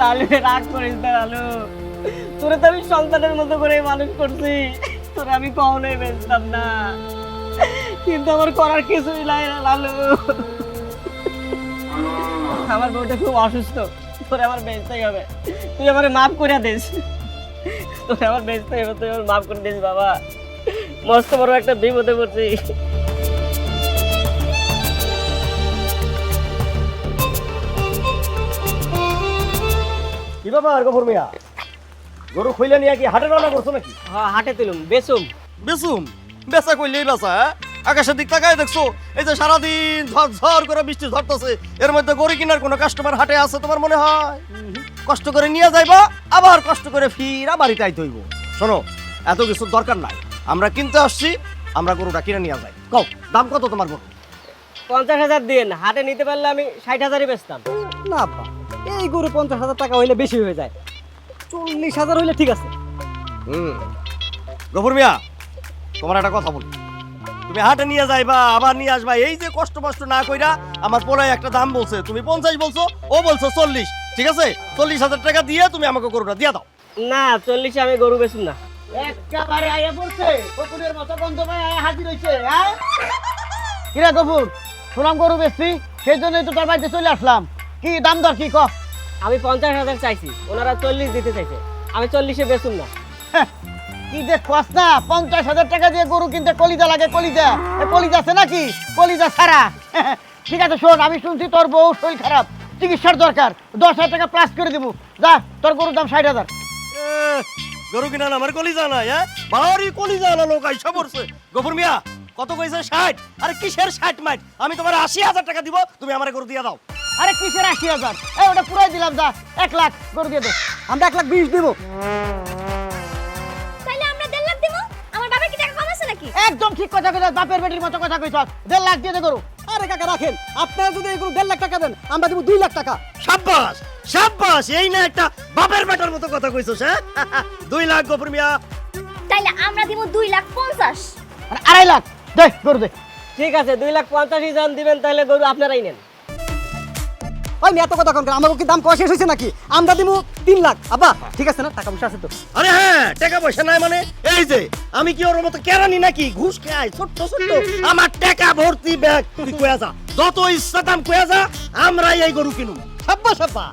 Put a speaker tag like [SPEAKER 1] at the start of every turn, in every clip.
[SPEAKER 1] লালু রাগ করিস না লালু, তোরে তো আমি সন্তানের মতো করে মানুষ করছি, তোরে আমি কখনোই বেচতাম না, কিন্তু আমার করার কিছুই নাই না লালু। আমার বউটা খুব অসুস্থ, তোরে আমার বেচতেই হবে, তুই আমার মাফ করে দিস, তোরে আমার বেচতেই হবে, তুই আমার মাফ করে দিস বাবা, মস্ত বড় একটা বিপদে পড়ছি।
[SPEAKER 2] কি ব্যাপার গফুর মিয়া, গরু খুইলে নিয়ে কি হাটে রান্না করছো নাকি?
[SPEAKER 1] হ্যাঁ হাটে তুলুম বেচুম।
[SPEAKER 2] বেসুম বেচা কইলেই বেচা, আকাশের দিক তাকায় দেখছো, এই যে সারাদিন ঝরঝর করে বৃষ্টি ঝরতেছে, এর মধ্যে গরু কেনার কোনো কাস্টমার হাটে আছে তোমার মনে হয়? কষ্ট করে নিয়ে যাইবা, আবার কষ্ট করে ফিরা বাড়িতে আইতে হইব। শোনো, এত কিছুর দরকার নাই, আমরা কিনতে আসছি, আমরা গরুটা কিনে নিয়ে যাই। কও দাম কত তোমার গরু?
[SPEAKER 1] 50,000 দিন, হাটে নিতে পারলে আমি 60,000-ই বেচতাম।
[SPEAKER 3] না আব্বা, এই গরু 50,000 টাকা হইলে বেশি হয়ে যায়, 40,000 হইলে ঠিক আছে।
[SPEAKER 2] গফুর মিয়া, তোমার একটা কথা বলি, তুমি হাটে নিয়ে যাইবা আবার নিয়ে আসবা, এই যে কষ্ট মষ্ট না কইরা আমার পোলায় একটা দাম বলছে, তুমি 50 বলছো, ও বলছো 40, ঠিক আছে? 40,000 টাকা দিয়ে তুমি আমাকে গরুটা দিয়ে দাও।
[SPEAKER 1] না 40-এ আমি গরু বেচুম না।
[SPEAKER 4] একেবারে আইয়া পড়ছে, কুকুরের মতো গন্ধ পায় আয়া হাজির হইছে। হ্যাঁ কিরা কপুর, সুনাম গরু বেচছি, সেই জন্যই তো তোর বাড়িতে চলে আসলাম। কি দাম দর কি ক?
[SPEAKER 1] আমি 50,000 চাইছি, ওনারা 40 দিতে চাইছে, আমি 40-এ বেচুম না।
[SPEAKER 4] কি যে খোয়াস না, 50,000 টাকা দিয়ে গরু কিনতে কলিজা লাগে, কলিজা। কলিজা আছে নাকি? কলিজা ছাড়া। ঠিক আছে শোন, আমি শুনছি তোর বউ শরীর খারাপ, চিকিৎসার দরকার, 10,000 টাকা প্লাস করে দেবো। যা, তোর গরুর দাম 60,000।
[SPEAKER 2] গরু কিনা আমার কলিজা নাই, হ্যাঁ ভারী কলিজা না লোক আইসা পড়ছে। গফুর মিয়া কত কইছে? 60। আরে কিসের 60 মাইট, আমি তোমার 80,000 টাকা দিব, তুমি আমার গরু দিয়ে দাও।
[SPEAKER 4] আরে কিসের 80,000? এই ওটা পুরাই দিলাম, যা 1 লাখ গরু দিয়ে দে।
[SPEAKER 3] আমরা 1,20,000 দিব।
[SPEAKER 5] তাইলে আমরা 1.5 লাখ দিব? আমার বাবার কি টাকা কম আছে নাকি?
[SPEAKER 4] একদম ঠিক কথা কইছ, বাপের বেটির মতো কথা কইছ। 1.5 লাখ দিয়ে দে গরু।
[SPEAKER 3] আরে কাকা রাখেন, আপনারা যদি এই গরু 1.5 লাখ টাকা দেন, আমরা দিব 2 লাখ টাকা।
[SPEAKER 2] সাব্বাস সাব্বাস, এই না একটা বাপের বেটার মতো কথা কইছস, হ্যাঁ? 2 লাখ গফুর মিয়া।
[SPEAKER 5] তাইলে আমরা দিব 2,50,000।
[SPEAKER 4] আরে 2.5 লাখ দে গরু দে।
[SPEAKER 1] ঠিক আছে 2,50,000 জন দিবেন, তাহলে গরু আপনারাই নেন।
[SPEAKER 3] ওই মেয়ে এত কথা কোন, আমাকে কি দাম কয় শেষ হইছে নাকি? আমরা দিব 3 লাখ। আব্বা ঠিক আছে না, টাকা পয়সা আছে তো?
[SPEAKER 2] আরে হ্যাঁ, টাকা পয়সা নাই মানে? এই যে আমি কি ওর মতো কেরানি নাকি? ঘুষ খাই ছোট্ট ছোট্ট, আমার টাকা ভর্তি ব্যাগ, তুই কয়া যা, যত ইচ্ছা দাম কয়া যা, আমরাই এই গরু কিনুম। সাব্বা সাব্বা।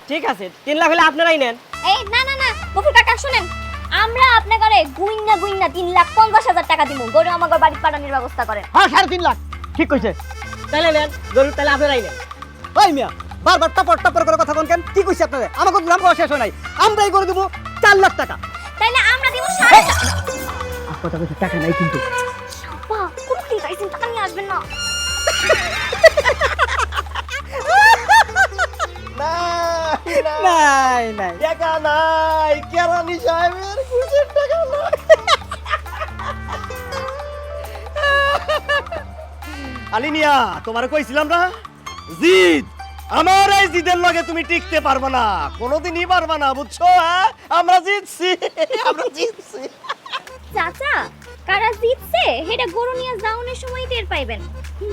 [SPEAKER 1] ঠিক আছে 3 লাখ হলে আপনারাই নেন।
[SPEAKER 5] এই না না না, গফুর কাকা শুনেন, আমরা আপনাকে গুইন্না 3,50,000 টাকা দিব, গরু আমাদের বাড়ি পাঠানোর ব্যবস্থা করেন।
[SPEAKER 4] হ্যাঁ 3.5 লাখ ঠিক কইছে।
[SPEAKER 1] তাহলে নেন গরু, তাহলে আপনারাই নেন।
[SPEAKER 3] ওই মিয়া বারবার টপর টপর করে কথা কোন কেন? কি কইছি আপনাদের? আমাকে তো দাম কয় শেষ হয় নাই, আমরা এই গরু দিব 4 লাখ টাকা।
[SPEAKER 5] তাইলে আমরা দিব 4.5 লাখ।
[SPEAKER 3] কথা কইছি টাকা নাই কিন্তু।
[SPEAKER 5] বাহ, কোন কি গাইছেন, টাকা নিয়ে আসবেন না?
[SPEAKER 3] নাই নাই
[SPEAKER 2] টাকা নাই, কেরানি সাহেবের ঘুষের টাকা নাই। আলিনিয়া, তোমার কইছিলাম না, জিদ, আমার এই জিদের লগে তুমি টিকতে পারবে না, কোনোদিনই পারবে না, বুঝছো? হ্যাঁ আমরা জিতছি, আমরা জিতছি।
[SPEAKER 5] চাচা, কারা জিতছে সেটা গরু নিয়ে যাওনের সময় টের পাইবেন।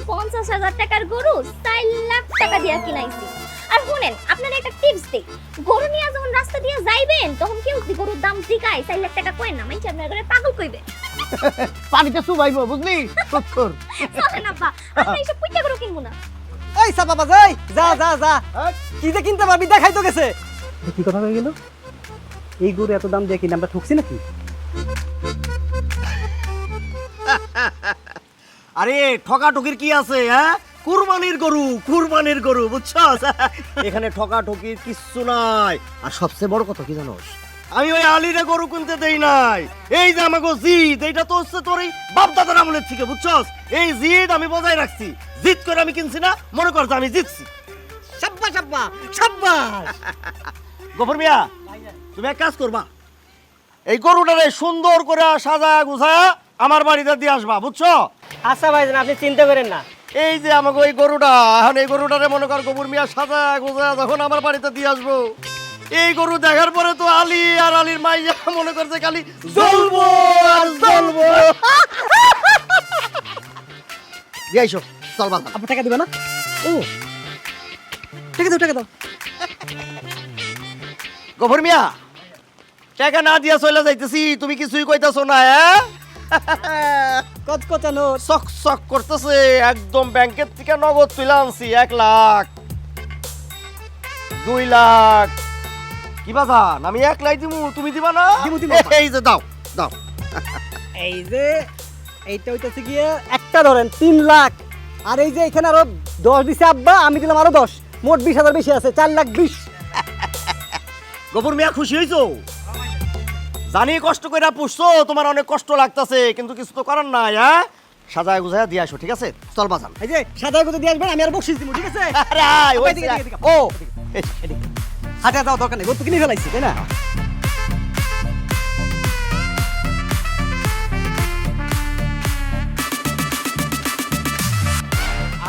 [SPEAKER 5] 50,000 টাকার গরু 4 লাখ টাকা দিয়ে কিনাইছি। আর শুনেন, আপনারা একটা টিপস দেই, গরু নিয়ে যখন রাস্তা দিয়ে যাইবেন, তখন কেউ যদি গরুর দাম জিগায় 4 লাখ টাকা কয় না, মাইছে আপনার ঘরে পাগল কইবে।
[SPEAKER 4] পানিতে চুবাইবো, বুঝলি? সত্তর।
[SPEAKER 5] চলেন আব্বা, আমরা এইসব পুইটা গরু কিনবো না।
[SPEAKER 3] এই সাপা বাজাই, যা যা যা, কি যে কিনতে পারবি দেখাই তো গেছে। কি কথা কই গেল? এই গরু এত দাম দিয়ে কিনে আমরা ঠকছি নাকি?
[SPEAKER 2] আরে ঠকাঠকির কি আছে? হ্যাঁ কুরবানির গরু, কুরবানির গরু, বুঝছো? এখানে ঠকাঠকির কিচ্ছু নাই। আর সবচেয়ে বড় কথা কি জানোস, আমি ওই আলিরে গরু কিনতে দেই নাই, এই যে আমাকে জিদ, এইটা তো হচ্ছে তোর এই বাপ দাদার আমলের থেকে, বুঝছস? এই জিদ আমি বজায় রাখছি, জিদ করে আমি কিনছি না, মনে কর যে আমি জিতছি।
[SPEAKER 3] সাব্বাস সাব্বা সাব্বাস।
[SPEAKER 2] গফুর মিয়া, তুমি এক কাজ করবা, এই গরুটারে সুন্দর করে সাজায়া গুছায়া আমার বাড়িতে দিয়ে আসবা, বুঝছো?
[SPEAKER 1] আচ্ছা ভাইজান, আপনি চিন্তা করেন না।
[SPEAKER 2] এই যে আমাকে ওই গরুটা, এখন এই গরুটারে মনে কর গফুর মিয়া সাজায়া গুছায়া যখন আমার বাড়িতে দিয়ে আসবো, এই গরু দেখার পরে তো আলী আর আলীর মাইয়া মনে করছে খালি জ্বলবো আর জ্বলবো। দিয়ে আইসো, চল বাবা।
[SPEAKER 3] আপনি টাকা দিবেন না? ও টাকা দাও টাকা দাও।
[SPEAKER 2] গফর মিয়া টাকা না দিয়া চলে যাইতেছি, তুমি কিছুই কইতাছো না, হ্যাঁ?
[SPEAKER 3] কত কচানো
[SPEAKER 2] চক চক করতেছে, একদম ব্যাংকের থেকে নগদ তুলে আনছি 1 লাখ 2 লাখ। কি বাজান, আমি 1 লাখ দিমু, তুমি দিবা না?
[SPEAKER 3] দিমু, দিমু।
[SPEAKER 2] এই যে দাও দাও।
[SPEAKER 3] এই যে এইটা হইতেছে গিয়ে একটা ধরেন 3 লাখ, আর এই যে এখানে আরো 10 দিছে আব্বা, আমি দিলাম আরো 10, মোট 20,000 বেশি আছে, 4 লাখ 20।
[SPEAKER 2] গফর মিয়া খুশি হইছো? জানি কষ্ট কইরা পুষছো, তোমার অনেক কষ্ট লাগতাছে, কিন্তু কিছু তো করার নাই, হ্যাঁ? সাজায় গুজায় দিয়ে আসো, ঠিক আছে? চল বাজান।
[SPEAKER 3] এই যে সাদা করে দিয়ে আসবেন, আমি আর বকশিস দিব, ঠিক আছে?
[SPEAKER 2] আরে আয়, ওই
[SPEAKER 3] এদিকে, এদিকে,
[SPEAKER 2] ও
[SPEAKER 3] এদিকে। হাঁটা দাও দরকার নেই, গরু তো কিনে ফেলাইছি, তাই না?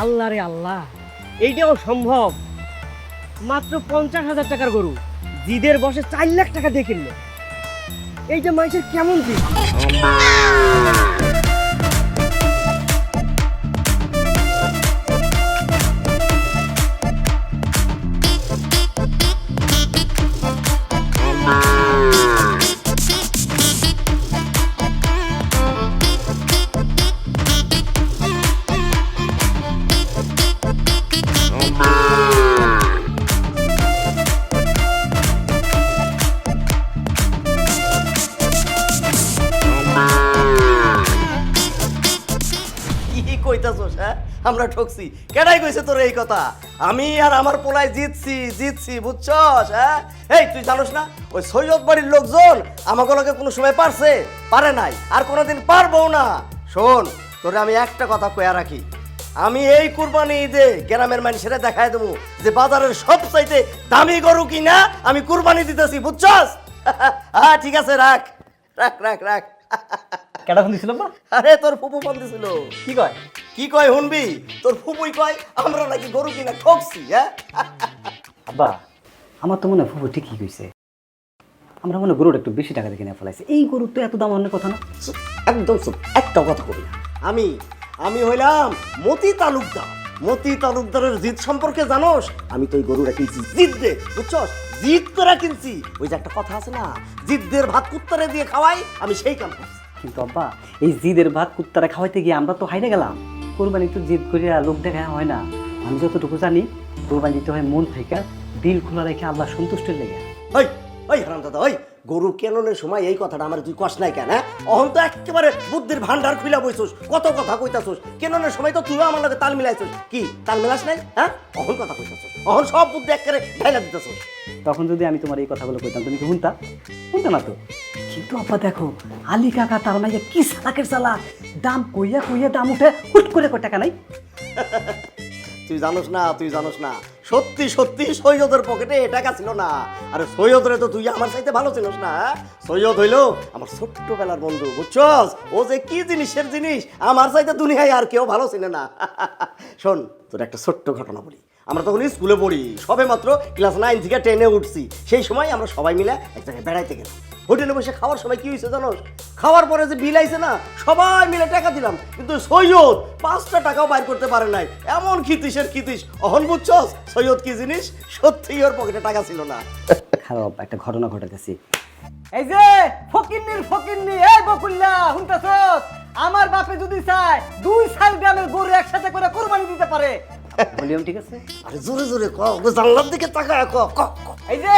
[SPEAKER 1] আল্লাহ রে আল্লাহ, এইটাও সম্ভব? মাত্র 50,000 টাকার গরু জিদের বসে 4 লাখ টাকা দিয়ে কিনলো। এইটা মানুষের কেমন দিন?
[SPEAKER 2] কি কইতাছস, হ্যাঁ? আমরা ঠকছি? কেডাই কইছে তোর এই কথা? আমি আর আমার পোলায় জিতছি, বুঝছস? হ্যাঁ, এই তুই জানোস না ওই সৈয়দ বাড়ির লোকজন আমাগুলোকে কোনো সময় পারছে? পারে নাই, আর কোনোদিন পারবো না। শোন, তোরে আমি একটা কথা কইয়া রাখি, আমি এই কুরবানি ঈদে গ্রামের মানুষেরা দেখায় দেবো যে বাজারের সবচাইতে দামি গরু কিনা আমি কুরবানি দিতেছি, বুঝছস? হ্যাঁ ঠিক আছে, রাখ রাখ রাখ রাখ।
[SPEAKER 3] কেডা ফোন দিছিল আব্বা?
[SPEAKER 2] আরে তোর ফুপু ফোন দিছিল।
[SPEAKER 3] কি কয়?
[SPEAKER 2] কি কয় শুনবি? তোর ফুপুই কয় আমরা নাকি গরু কিনা ঠকছি, হ্যাঁ?
[SPEAKER 3] আব্বা, আমার তো মনে হয় ফুফু ঠিকই কইছে, আমরা মনে হয় গরুটা একটু বেশি টাকা দিয়ে কিনে ফেলাইছি। এই গরুর তো এত দাম অনেক কথা না।
[SPEAKER 2] চুপ, একদম চুপ, একটা কথা কবি না। আমি হইলাম মতি তালুকদার। মতি তালুকদারের জিদ সম্পর্কে জানোস? আমি তো ওই গরুটা কিনছি জিদ দে, বুঝছস? জিদ করে কিনছি। ওই যে একটা কথা আছে না, জিদদের ভাত কুত্তারে দিয়ে খাওয়াই, আমি সেই কাম করছি।
[SPEAKER 3] কিন্তু আব্বা, এই জিদের ভাত কুত্তারা খাওয়াইতে গিয়ে আমরা তো হাইরে গেলাম। কোরবানি তো জিদ করিয়া লোক দেখা হয় না। আমি যতটুকু জানি কোরবানি দিতে হয় মন থেকে, দিল খোলা রেখে আল্লাহ সন্তুষ্টের লেগে।
[SPEAKER 2] ওই ওই হারাম দাদা, ওই গরু কেননের সময় এই কথাটা আমার তুই কষ্ট নাই কেন? হ্যাঁ, অহন তো একেবারে বুদ্ধির ভান্ডার খুলা বইছস, কত কথা কইতাছস। কেননের সময় তো তুইও আমার লগে তাল মিলাইছস। কি তাল মিলাস নাই? হ্যাঁ, অহন কথা কইতাছস, অহন সব বুদ্ধি একেবারে ঢাইলা দিতেছস।
[SPEAKER 3] তখন যদি আমি তোমার এই কথাগুলো কইতাম, তুমি কি শুনতা? শুনতে না তো। কিন্তু আব্বা দেখো, আলী কাকা তার মাইয়া কি চালাকের চালাক, দাম কইয়া কইয়া দাম উঠে হুট করে কয় টাকা নাই।
[SPEAKER 2] তুই জানোস না সত্যি সত্যি সৈয়দের পকেটে টাকা ছিল না। আরে সৈয়দরে তো তুই আমার চাইতে ভালো চিনস না। হ্যাঁ? সৈয়দ হইলো আমার ছোট্টবেলার বন্ধু, বুঝছস? ও যে কি জিনিসের জিনিস আমার চাইতে দুনিয়ায় আর কেউ ভালো চিনে না। শোন, তোর একটা ছোট্ট ঘটনা বলি। আমরা তখন স্কুলে পড়ি, সবে মাত্র ক্লাস 9 থেকে 10-এ উঠছি। সেই সময় আমরা সবাই মিলে এক জায়গায় বেড়াইতে গেলাম। হোটেলে বসে খাওয়ার সময় কি হয়েছে জানোস? খাওয়ার পরে যে বিল আইছে না, সবাই মিলে টাকা দিলাম, কিন্তু সৈয়দ 5টা টাকাও বাইর করতে পারে নাই। এমন খিতিসের খিতিস। অহন বুঝছস সৈয়দ কি জিনিস? সত্যিই ওর পকেটে টাকা ছিল না।
[SPEAKER 3] খারাপ একটা ঘটনা ঘটাতেছি। এই যে ফকিন্নি, এই বকুল্লা, শুনতাছস? আমার বাপে যদি চায় 2 গ্রামের গরু একসাথে করে কুরবানি দিতে পারে। ভলিউম ঠিক আছে?
[SPEAKER 2] আরে জোরে জোরে ক, জানলার দিকে তাকায় ক।
[SPEAKER 3] এই যে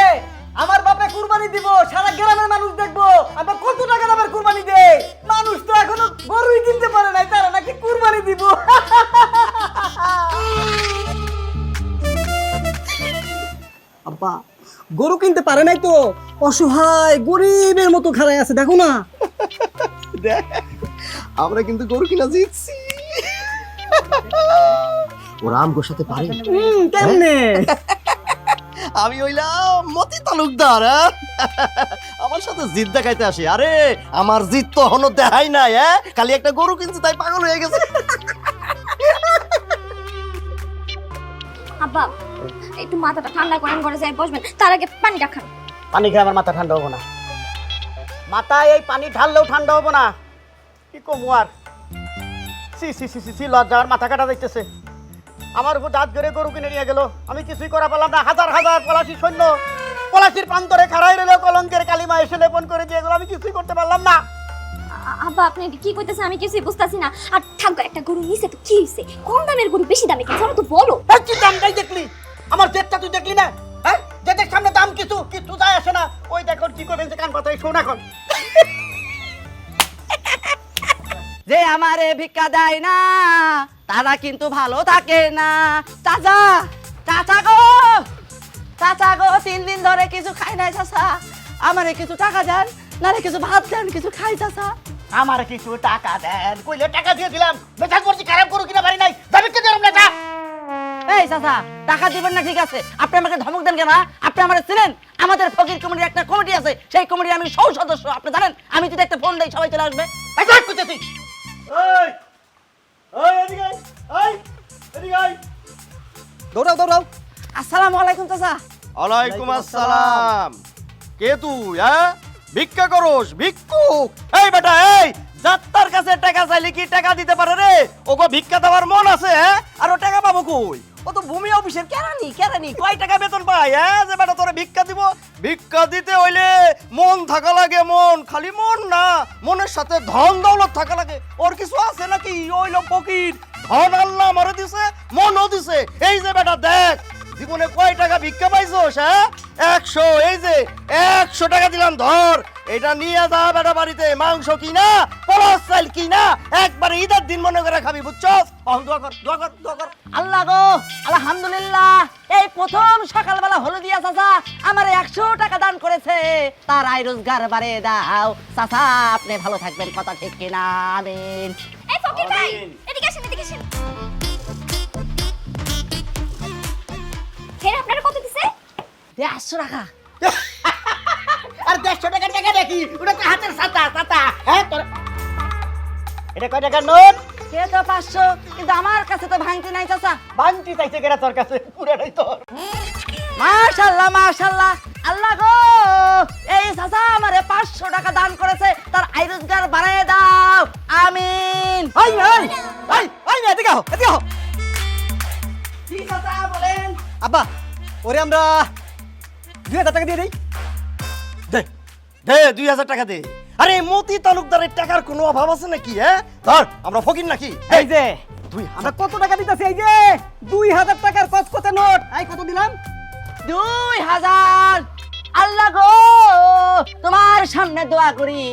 [SPEAKER 3] আমার বাপে কুরবানি দিব, সারা গ্রামের মানুষ দেখবো আমরা কত টাকা দামের কুরবানি দেই। মানুষ তো এখনো গরুই কিনতে পারে নাই, তারা নাকি কুরবানি দিব। আব্বা, গরু কিনতে পারে নাই তো অসহায় গরিবের মতো খাড়াই আছে, দেখো না।
[SPEAKER 2] দেখ, আমরা কিন্তু গরু কিনা জিতছি। ওরা আমগোর সাথে পারে
[SPEAKER 3] কেমনে?
[SPEAKER 2] আমি হইলাম মতি তালুকদার। হ্যাঁ? আমার সাথে জিদ দেখাইতে আসে। আরে আমার জিদ তো এখনো দেখাই নাই। হ্যাঁ, খালি একটা গরু কিনছি তাই পাগল হয়ে গেছে।
[SPEAKER 5] আব্বা, একটু মাথাটা ঠান্ডা করেন, ঘরে যাই বসবেন, তার আগে পানিটা খান।
[SPEAKER 4] পানি খেয়ে আমার মাথা ঠান্ডা হবো না। মাথায় এই পানি ঢাললেও ঠান্ডা হবো না। কি কমু আর? সি লজ্জা, আমার মাথা কাটা যাইতেছে। আমার উপর দাঁত ধরে গরু কিনে নিয়ে গেল, আমি কিছুই করা পারলাম না। হাজার হাজার পলাশি সৈন্য পলাশির প্রান্তরে খাড়াই রইল কলঙ্কের কালিমা এসে লেপন করে দিয়ে গেল, আমি কিছুই করতে পারলাম না।
[SPEAKER 5] আব্বা আপনি কি কইতেছেন আমি কিছুই বুঝতাছি না। আর থাকো একটা গরু নিছে তো কি হইছে? কম দামের গরু বেশি দামে কেন তো বলো।
[SPEAKER 4] এই কি দামটাই দেখলি? আমার জেটটা তুই দেখলি না? হ্যাঁ, জেটের সামনে দাম কিছু কিছু যায় আসে না। ওই দেখো কি করে ফেলছে, কান পাতায় শোন এখন।
[SPEAKER 1] যে আমারে ভিক্ষা দেয় না তারা কিন্তু ভালো থাকে না। চাচা, চাচা গো, চাচা গো, 3 দিন ধরে কিছু খাই নাই চাচা, আমারে কিছু টাকা দেন, নারে কিছু ভাত দেন, কিছু খাই চাচা।
[SPEAKER 4] আমার কিছু টাকা দেন কইলে টাকা দিয়ে দিলাম, বেচার করছি খারাপ করু কিনা বাড়ি নাই, যাবি কে দিলাম না।
[SPEAKER 1] এই চাচা, টাকা দিবেন না ঠিক আছে, আপনি আমাকে ধমক দেন কেন? আপনি আমারে চিনেন? আমাদের ফকির কমিটির একটা কমিটি আছে, সেই কমিটির আমি সদস্য, আপনি জানেন? আমি যদি একটা ফোন দেই সবাই চলে আসবে।
[SPEAKER 4] এই যাক কইতেছি।
[SPEAKER 2] এই এই এদিকে আয়, এই এদিকে আয়।
[SPEAKER 3] দৌড়াও দৌড়াও।
[SPEAKER 1] আসসালামু আলাইকুম চাচা।
[SPEAKER 2] ওয়ালাইকুম আসসালাম। কে তুই? হ্যাঁ, ভিক্ষা করস? ভিক্ষুক? এই বেটা, এই যাত্রার কাছে টাকা চাইলে কি টাকা দিতে পারে রে? ওগো ভিক্ষা দেওয়ার মন আছে? হ্যাঁ, আর ও টাকা পাবো কই? ও তো ভূমি অফিসের কেরানি, কয় টাকা বেতন পায়? হ্যাঁ, যে বেটা তোরে ভিক্ষা দিব? ভিক্ষা দিতে হইলে মন থাকা লাগে, মন, খালি মন না, মনের সাথে ধন দৌলত থাকা লাগে। ওর কিছু আছে নাকি? ওইলো ফকির, ধন আল্লাহ আমারে দিছে, মনও দিছে। এই যে বেটা দেখ, জীবনে কয় টাকা ভিক্ষা পাইছোস? হ্যাঁ, 100। এই যে 100 টাকা দিলাম, ধর, এটা নিয়ে যা বেটা বাড়িতে, মাংস কিনা, পলাশ চাল কিনা, একবারে ঈদের দিন মনে করে খাবি, বুঝছস? দোয়া কর, দোয়া কর, দোয়া কর।
[SPEAKER 1] আল্লাহ গো, আলহামদুলিল্লাহ, এই প্রথম সকালবেলা হলদিয়া চাচা আমার 100 টাকা দান করেছে, তার আয় রোজগার বাড়িয়ে দাও। চাচা আপনি ভালো থাকবেন, কথা ঠিক কিনা? আমিন।
[SPEAKER 5] এই ফকির ভাই এদিকে আসেন, এদিকে আসেন। হের আপনারা কত দিছে?
[SPEAKER 1] 150 টাকা।
[SPEAKER 4] আর 150 টাকা টাকা দেখি, ওটা তো হাতের ছাতা ছাতা। হ্যাঁ তোর এটা কয় টাকার নোট?
[SPEAKER 1] সে তো 500, কিন্তু আমার কাছে তো ভাঙতি নাই চাচা।
[SPEAKER 4] বান্টি চাইছে কেরা তোর কাছে, পুরাটাই তোর।
[SPEAKER 1] মাশাআল্লাহ, মাশাআল্লাহ। আল্লাহ গো, এই চাচা আমারে 500 টাকা দান করেছে, তার আয় রোজগার বাড়ায় দাও। আমিন।
[SPEAKER 3] এই এই এই এই এদিকে আও, এদিকে আও।
[SPEAKER 1] জি চাচা বলেন।
[SPEAKER 3] আব্বা, ওরে আমরা 2000 টাকা দিয়ে দেই।
[SPEAKER 2] দে দে 2000 টাকা দে। আরে মতি তালুকদারের টাকার কোনো অভাব আছে নাকি? হ্যাঁ, ধর, আমরা ফকির নাকি?
[SPEAKER 3] এই যে
[SPEAKER 2] 2000
[SPEAKER 3] আমরা কত টাকা দিতেছি? এই যে 2000 টাকার কচকচে নোট। এই কত দিলাম?
[SPEAKER 1] 2000। আল্লাহ গো, তোমার সামনে দোয়া করি,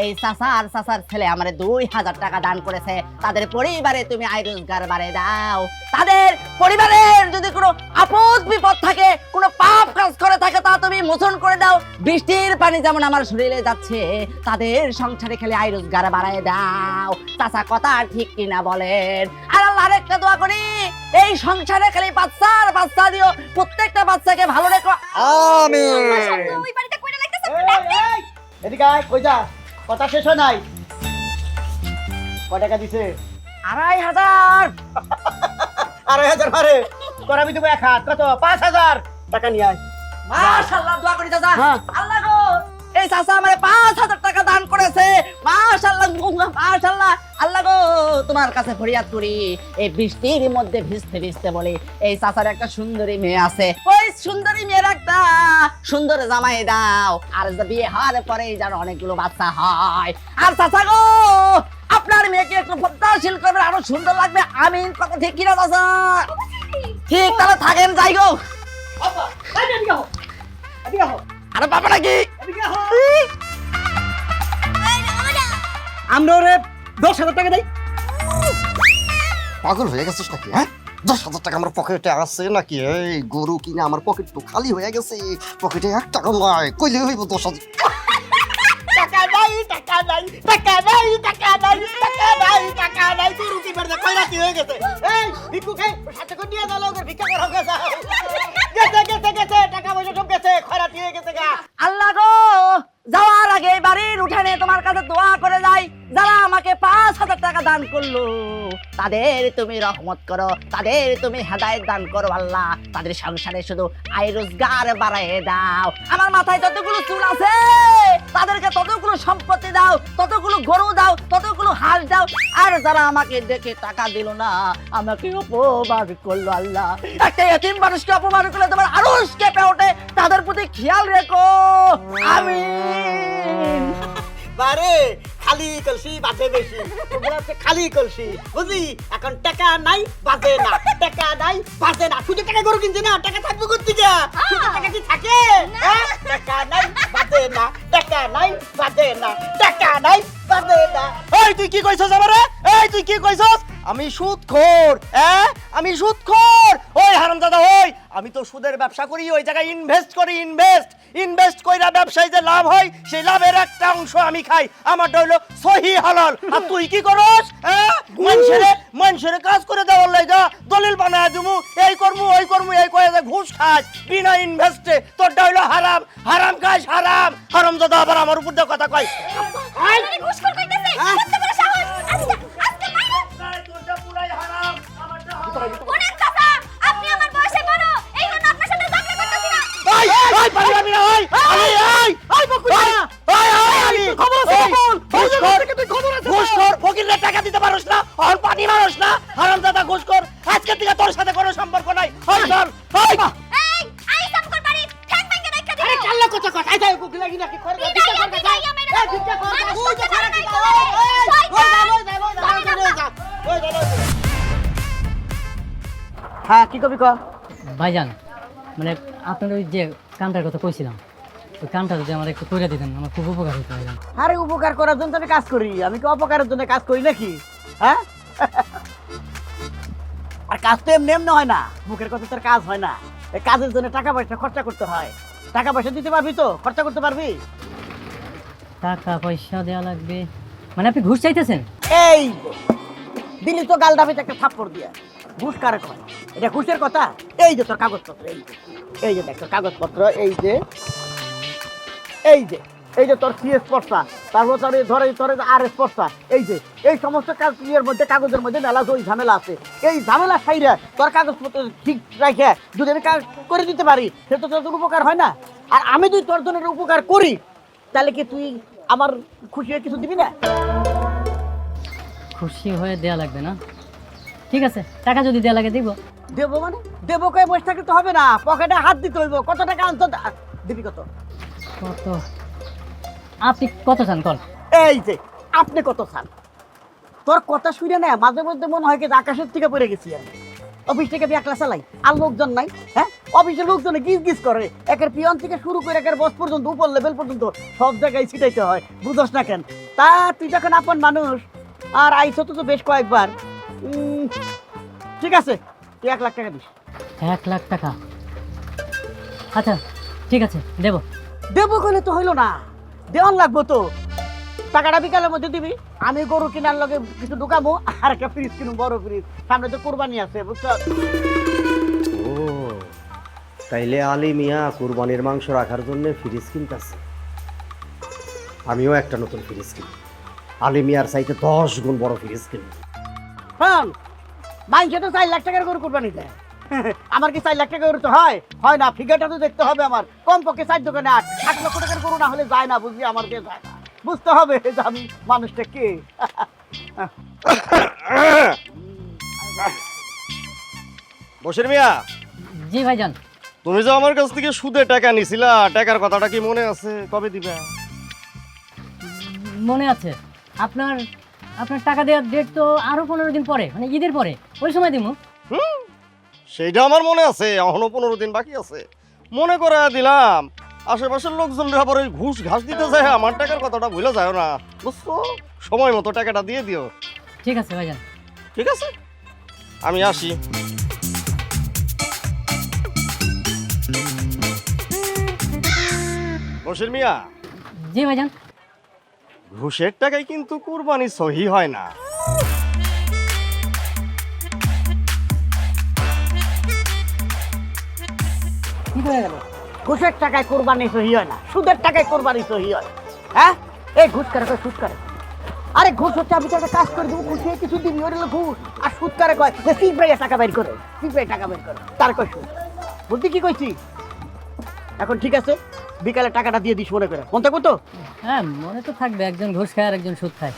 [SPEAKER 1] এই চাচার ছেলে আমারে 2000 টাকা দান করেছে, তাদের পরিবারে তুমি আয় রোজগার বাড়িয়ে দাও। তাদের পরিবারের যদি কোনো আপদ বিপদ থাকে, কোনো পাপ কাজ করে থাকে, তা তুমি মোচন করে দাও। বৃষ্টির পানি যেমন আমার শরীরে যাচ্ছে, তাদের সংসারে খেলে আয় রোজগার বাড়ায় দাও। চাচা কথা ঠিক কিনা বলেন? আর আল্লাহ আরেকটা দোয়া করি, এই সংসারে খালি বাচ্চা দিও, প্রত্যেকটা বাচ্চাকে ভালো রেখো।
[SPEAKER 3] আমিন।
[SPEAKER 5] ওই বাড়িতে কইরা লাগতেছে।
[SPEAKER 4] এই, এদিকে আয়, কই যা? কথা শেষ হয় নাই। কয় টাকা দিছে?
[SPEAKER 1] 2500।
[SPEAKER 4] 2500 মারে করাবি তুমি এক হাত, কত? 5000 টাকা নিয়ে আয়।
[SPEAKER 1] মাশাআল্লাহ, দোয়া করি চাচা।
[SPEAKER 4] হ্যাঁ।
[SPEAKER 1] আল্লাহ গো, এই চাচা আমারে 5000 টাকা দান করেছে। মাশাআল্লাহ, মাশাআল্লাহ। আল্লাহ গো, তোমার কাছে ফরিয়াদ করি, এই বৃষ্টির মধ্যে ভিজতে ভিজতে বলি, এই চাচার একটা সুন্দরী মেয়ে আছে, ওই সুন্দরী মেয়ের একটা সুন্দর জামাই দাও, আর বিয়ে হওয়ার পরে যেন অনেকগুলো বাচ্চা হয়। আর চাচা গো, আপনার মেয়েকে একটু পদ্মাশীল করবে, আরো সুন্দর লাগবে। আমিন। কথা ঠিক কিনা চাচা? ঠিক, তাহলে থাকেন, যাই গো।
[SPEAKER 3] আব্বা, এই এদিকে আও, এদিকে আও,
[SPEAKER 1] আরে বাবা নাকি?
[SPEAKER 3] এদিকে আও। আমরা ওরে 10,000 টাকা দেই।
[SPEAKER 2] পাগল হয়ে গেছিস নাকি? হ্যাঁ, 10,000 টাকা আমার পকেটে আছে নাকি? এই গরু কিনা আমার পকেট তো খালি হয়ে গেছে, পকেটে 1 টাকা নাই, কইলে হইব 10,000।
[SPEAKER 4] টাকা নাই, টাকা নাই, টাকা নাই, টাকা নাই, টাকা নাই, টাকা নাই, গরু কি বেরদে কয়রাতি হয়ে গেছে। এই ভিক্ষুক, এই সাথে করে নিয়ে যাও, লোকের ভিক্ষা করা গেছে। গেছে, টাকা পয়সা সব গেছে, খয়রাতি হয়ে গেছে গা।
[SPEAKER 1] আল্লাহ গো, যাওয়ার আগে বাড়ির উঠানে তোমার কাছে দোয়া করে যাই, যারা আমাকে 5,000 টাকা দান করলো তাদের তুমি রহমত করো, তাদের তুমি হেদায়েত দান করো আল্লাহ, তাদের সংসারে শুধু আয় রোজগার বাড়ায় দাও। আমার মাথায় যতগুলো চুল আছে তাদেরকে ততগুলো সম্পত্তি দাও, ততগুলো গরু দাও, ততগুলো হাঁস দাও। আর যারা আমাকে দেখে টাকা দিল না, আমাকে অপমান করলো আল্লাহ, একটা এতিম মানুষকে অপমান করলে তোমার আরশ কেঁপে ওঠে, তাদের প্রতি খেয়াল রেখো। আমিন।
[SPEAKER 4] বারে খালি কলসি বাজে বেশি, তোমরা হচ্ছে খালি কলসি, বুঝলি? এখন টাকা নাই বাজে না, টাকা নাই বাজে না, শুধু টাকা গরু কিনছে না, টাকা থাকবে কোথেকে? শুধু টাকা কি থাকে? হ্যাঁ? টাকা নাই বাজে না, টাকা নাই বাজে না, টাকা নাই বাজে না।
[SPEAKER 2] এই তুই কি কইছস আমারে? এই তুই কি কইছস? আমি সুদখোর, আমি সুদখোর। ওই হারামজাদা, ওই আমি তো সুদের ব্যবসা করি, ওই জায়গায় ইনভেস্ট করি, ইনভেস্ট কইরা ব্যবসায় যে লাভ হয় সেই লাভের একটা অংশ আমি খাই, আমারটা হইলো সহি হালাল। আর তুই কি করস? মানুষের কাজ করে দেওয়ার লাগা দলিল বানায় দিমু, এই করমু ওই করমু, এই কয়ে যে ঘুষ খাস বিনা ইনভেস্টে, তোরটা হইলো হারাম, হারাম খাস হারাম। হারামজাদা আবার আমার উপর দিয়ে কথা কয়।
[SPEAKER 5] আপনারে ঘুষখোর কইতেছে, কত বড় সাহস! আজকে মাইরে ওনেন চাচা, আপনি আমার বয়সে বড়, এই জন্য আপনার সাথে ঝগড়া করতেছি না।
[SPEAKER 2] ওই পারি আমি না, ওই আলি, ওই বকুলা, ওই আলি, খবর আছে বল, ঘুষখোর ফকিররে টাকা দিতে পারোস না, আর পানি মারোস না, হারামজাদা ঘুষখোর। আজকে থেকে তোর সাথে কোনো সম্পর্ক নাই। ওই চল, ওই
[SPEAKER 5] এই আইসাম কর বাড়ি ঠ্যাং ভাঙে রাখা দিও।
[SPEAKER 4] আরে কাল্লা কথা কয়, আই যাই কোকিলা কি নাকি করে
[SPEAKER 5] এই যাই আমি যাই আমি
[SPEAKER 4] এই ভিক্ষা কর, ওই যে করে দিতা, ওই যা। হ্যাঁ কি কবি ক?
[SPEAKER 6] ভাইজান, মানে আপনার ওই যে কামটার কথা কইছিলাম, ওই কামটা যদি আমার একটু করে দিতেন আমার খুব উপকার হতো ভাইজান।
[SPEAKER 4] আরে উপকার করার জন্য তো আমি কাজ করি, আমি কি অপকারের জন্য কাজ করি নাকি? হ্যাঁ, আর কাজ তো এমনি এমনি হয় না, মুখের কথা তোর কাজ হয় না, এই কাজের জন্য টাকা পয়সা খরচা করতে হয়। টাকা পয়সা দিতে পারবি তো? খরচা করতে পারবি?
[SPEAKER 6] টাকা পয়সা দেওয়া লাগবে মানে আপনি ঘুষ চাইতেছেন?
[SPEAKER 4] এই দিলি তো গাল দাবিতে একটা থাপ্পড় দিয়া। ঘুষ কারে কয়? এটা ঘুষের কথা? এই যে তোর কাগজপত্র, এই যে দেখ তোর কাগজপত্র, এই যে এই যে তোর সিএস পর্চা, তারপর তোর ধরে আর এস পর্চা, এই সমস্ত কাজের মধ্যে কাগজের মধ্যে মেলা ওই ঝামেলা আছে। এই ঝামেলা সাইরা তোর কাগজপত্র ঠিক রাখে যদি আমি কাজ করে দিতে পারি, সে তো তোর উপকার হয় না। আর আমি যদি তোর জন্য উপকার করি, তাহলে কি তুই আমার খুশি হয়ে কিছু দিবি না?
[SPEAKER 6] খুশি হয়ে দেওয়া লাগবে না? ঠিক আছে, টাকা যদি দেওয়া লাগে দিব।
[SPEAKER 4] দেবো মানে দেবো কয়ে বসে থাকলে তো হবে না, পকেটে হাত দিতে হইব। কত টাকা আনতো দিবি? কত?
[SPEAKER 6] কত? আপনি কত চান কল?
[SPEAKER 4] এই যে আপনি কত চান? তোর কথা শুনে না মাঝে মধ্যে মনে হয় কি আকাশের থেকে পড়ে গেছি আমি। অফিস থেকে আমি একলা চালাই, আর লোকজন নাই। হ্যাঁ, অফিসের লোকজনে গিজ করে, একের পিয়ন থেকে শুরু করে একের বস পর্যন্ত, উপর লেভেল পর্যন্ত সব জায়গায় ছিটাইতে হয়। বুঝোস না কেন? তা তুই যখন আপন মানুষ আর আইসো তো বেশ কয়েকবার, ঠিক আছে তুই 1 লাখ টাকা দিস।
[SPEAKER 6] 1 লাখ টাকা? আচ্ছা ঠিক আছে, দেব।
[SPEAKER 4] দেবো কইলে তো হইলো না, দেওয়ান লাগবো তো। টাকাটা বিকালের মধ্যে দিবি, আমি গরু কিনার লগে কিছু ঢুকাবো, আর একটা ফ্রিজ কিনবো, বড় ফ্রিজ। সামনে তো কুরবানি আছে, বুঝছো?
[SPEAKER 2] ও তাইলে আলী মিয়া কুরবানির মাংস রাখার জন্য ফ্রিজ কিনতেছে। আমিও একটা নতুন ফ্রিজ কিনব, আলী মিয়ার চাইতে 10 গুণ বড় ফ্রিজ কিনব।
[SPEAKER 4] শোন, মাইনসে তো 4 লাখ টাকার গরু কুরবানি দেয়, আমার কি 4 লাখ টাকা গরু তো হয় না? ফিগারটা তো দেখতে হবে আমার, কমপক্ষে 4 দোকানে 8 লক্ষ টাকার গরু না হলে যায় না, বুঝলি? আমার দিয়ে যায় না, বুঝতে হবে যে আমি মানুষটা কে।
[SPEAKER 2] বশির মিয়া,
[SPEAKER 6] জি ভাইজান।
[SPEAKER 2] তুমি যে আমার কাছ থেকে সুদে টাকা নিছিলা, টাকার কথাটা কি মনে আছে? কবে দিবা?
[SPEAKER 6] মনে আছে। আপনার টাকা দেওয়ার ডেট তো আরো 15 দিন পরে, মানে ঈদের পরে, ওই সময় দিব।
[SPEAKER 2] সেইটা আমার মনে আছে, এখনো 15 দিন বাকি আছে। মনে করে দিলাম, আশেপাশের লোকজনরা আবার ওই ঘুষ ঘাস দিতে যায়, আমার টাকার কথাটা ভুলে যায় না, বুঝছো? সময় মতো টাকাটা দিয়ে দিও।
[SPEAKER 6] ঠিক আছে ভাইজান।
[SPEAKER 2] ঠিক আছে, আমি আসি। বশির মিয়া,
[SPEAKER 6] জি ভাইজান।
[SPEAKER 2] ঘুষের টাকায় কিন্তু কুরবানি সহি হয় না।
[SPEAKER 4] কি হয়ে গেল? ঘুষের টাকায় কোরবানি সহি হয় না, সুদের টাকায় কোরবানি সহি হয়। হ্যাঁ, এই ঘুষ করে সুদ করে। আরে ঘুষ হচ্ছে, আমি তো একটা কাজ করে দেবো, ঘুষ কিছু দিন হয়ে গেল ঘুষ। আর সুদ করে কয় যে সিপ্রাইয়ে টাকা বের করে, সিপ্রাইয়ে টাকা বের করে, তার কয় সুদ। বুঝলি কি কইছি? এখন ঠিক আছে, বিকালে টাকাটা দিয়ে দিস মনে করে, মন থাকবো তো?
[SPEAKER 6] হ্যাঁ মনে তো থাকবে, একজন ঘুষ খায় আর একজন সুদ খায়।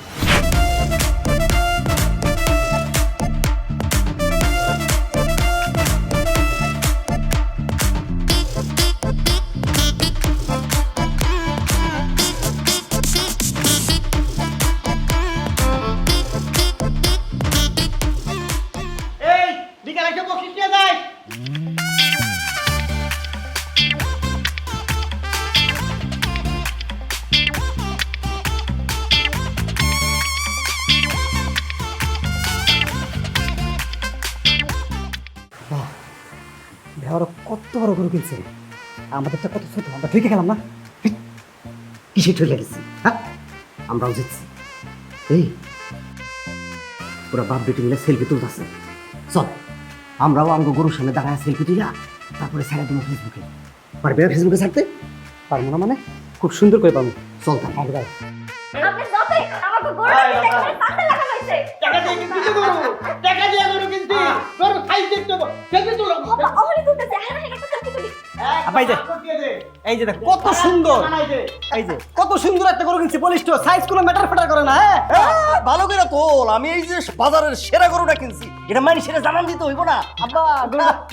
[SPEAKER 4] এই বিকালে একটা বকশিস নিয়ে যাই।
[SPEAKER 3] ভেওয়ারা কত বড় গরু কিনছে, আমাদেরটা কত ছোট, আমরা ঠেকে গেলাম না?
[SPEAKER 2] কিসে ঠেলে গেছি? হ্যাঁ, আমরাও জিতছি। এই পুরা বাপ বেটি মিলে সেলফি তুলতেছে, চল আমরাও আমগো গরুর সামনে দাঁড়ায় সেলফি তুইলা তারপরে ছেড়ে দেবো ফেসবুকে। পারবে ফেসবুকে ছাড়তে?
[SPEAKER 3] পারবো না মানে? খুব সুন্দর করে পাবো।
[SPEAKER 2] চল তাহলে।
[SPEAKER 3] একবার
[SPEAKER 5] আপনি যতই আমাকে গরু কিনতে গেলে পাতা লাগানো হইছে।
[SPEAKER 4] টাকা দিয়ে কিনতে গরু, টাকা দিয়ে গরু কিনতে, গরু খাইতে তো সেটা তো লোক।
[SPEAKER 5] বাবা অমনি তুলতেছে, হ্যাঁ হ্যাঁ একটা সেলফি তুলি।
[SPEAKER 3] আব্বা, এই যে দেখো কত সুন্দর, এই যে কত সুন্দর একটা গরু কিনছে, বলিস তো সাইজ কোনো ম্যাটার ফ্যাটার করে না। হ্যাঁ
[SPEAKER 2] ভালো করে তোল, আমি এই যে বাজারের সেরা গরুটা কিনছি, এটা মানি সেরা জানান দিতে হইব না?
[SPEAKER 3] আব্বা,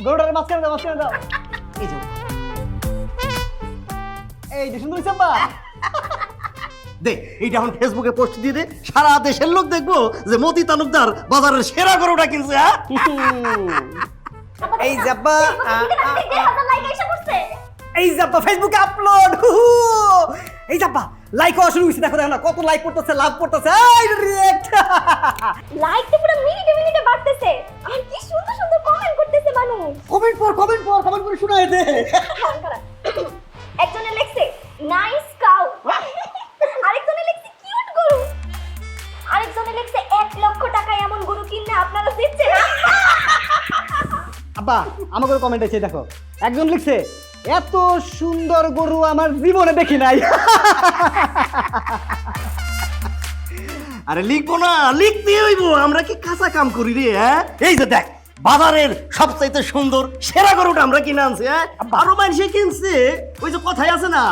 [SPEAKER 3] গরুটার মাঝখানে দাও, মাঝখানে দাও।
[SPEAKER 2] এই যে
[SPEAKER 3] এই যে সুন্দর হয়েছে আব্বা।
[SPEAKER 2] দে এইটা এখন ফেসবুকে পোস্ট দিয়ে দে, সারা দেশের লোক দেখবো যে মতি তালুকদার বাজারের সেরা গরুটা কিনছে। হ্যাঁ,
[SPEAKER 3] এই যে আব্বা,
[SPEAKER 5] আপনি 1000 লাইক এসে পড়ছে।
[SPEAKER 3] এই যে আব্বা ফেসবুকে আপলোড। এই যে আব্বা লাইক হওয়া শুরু হয়েছে, দেখো দেখো না কত লাইক করতেছে, লাভ করতেছে। এই রিয়েক্ট,
[SPEAKER 5] লাইক তো পুরো মিনিটে মিনিটে বাড়তেছে। আর কি সুন্দর সুন্দর কমেন্ট করতেছে মানুষ।
[SPEAKER 3] কমেন্ট পর কমেন্ট পর কমেন্ট করে শোনায় দে।
[SPEAKER 5] একজনে লিখছে নাইস কাউ, আরেকজনে লিখছে কিউট গরু, আরেকজনে লিখছে 1 লক্ষ টাকায় এমন গরু কিনলে আপনারা জিতছেন।
[SPEAKER 3] আব্বা আমাকে কমেন্ট আছে দেখো, একজন লিখছে এত সুন্দর গরু আমার জীবনে দেখি নাই।
[SPEAKER 2] আরে লিখবো না, লিখতে হইব, আমরা কি কাঁচা কাম করি রে? হ্যাঁ, এই যে দেখ বাজারের সবচাইতে সুন্দর সেরা গরুটা আমরা কিনে আনছি। হ্যাঁ, আরো মানুষে কিনছে। ওই যে কথাই আছে না,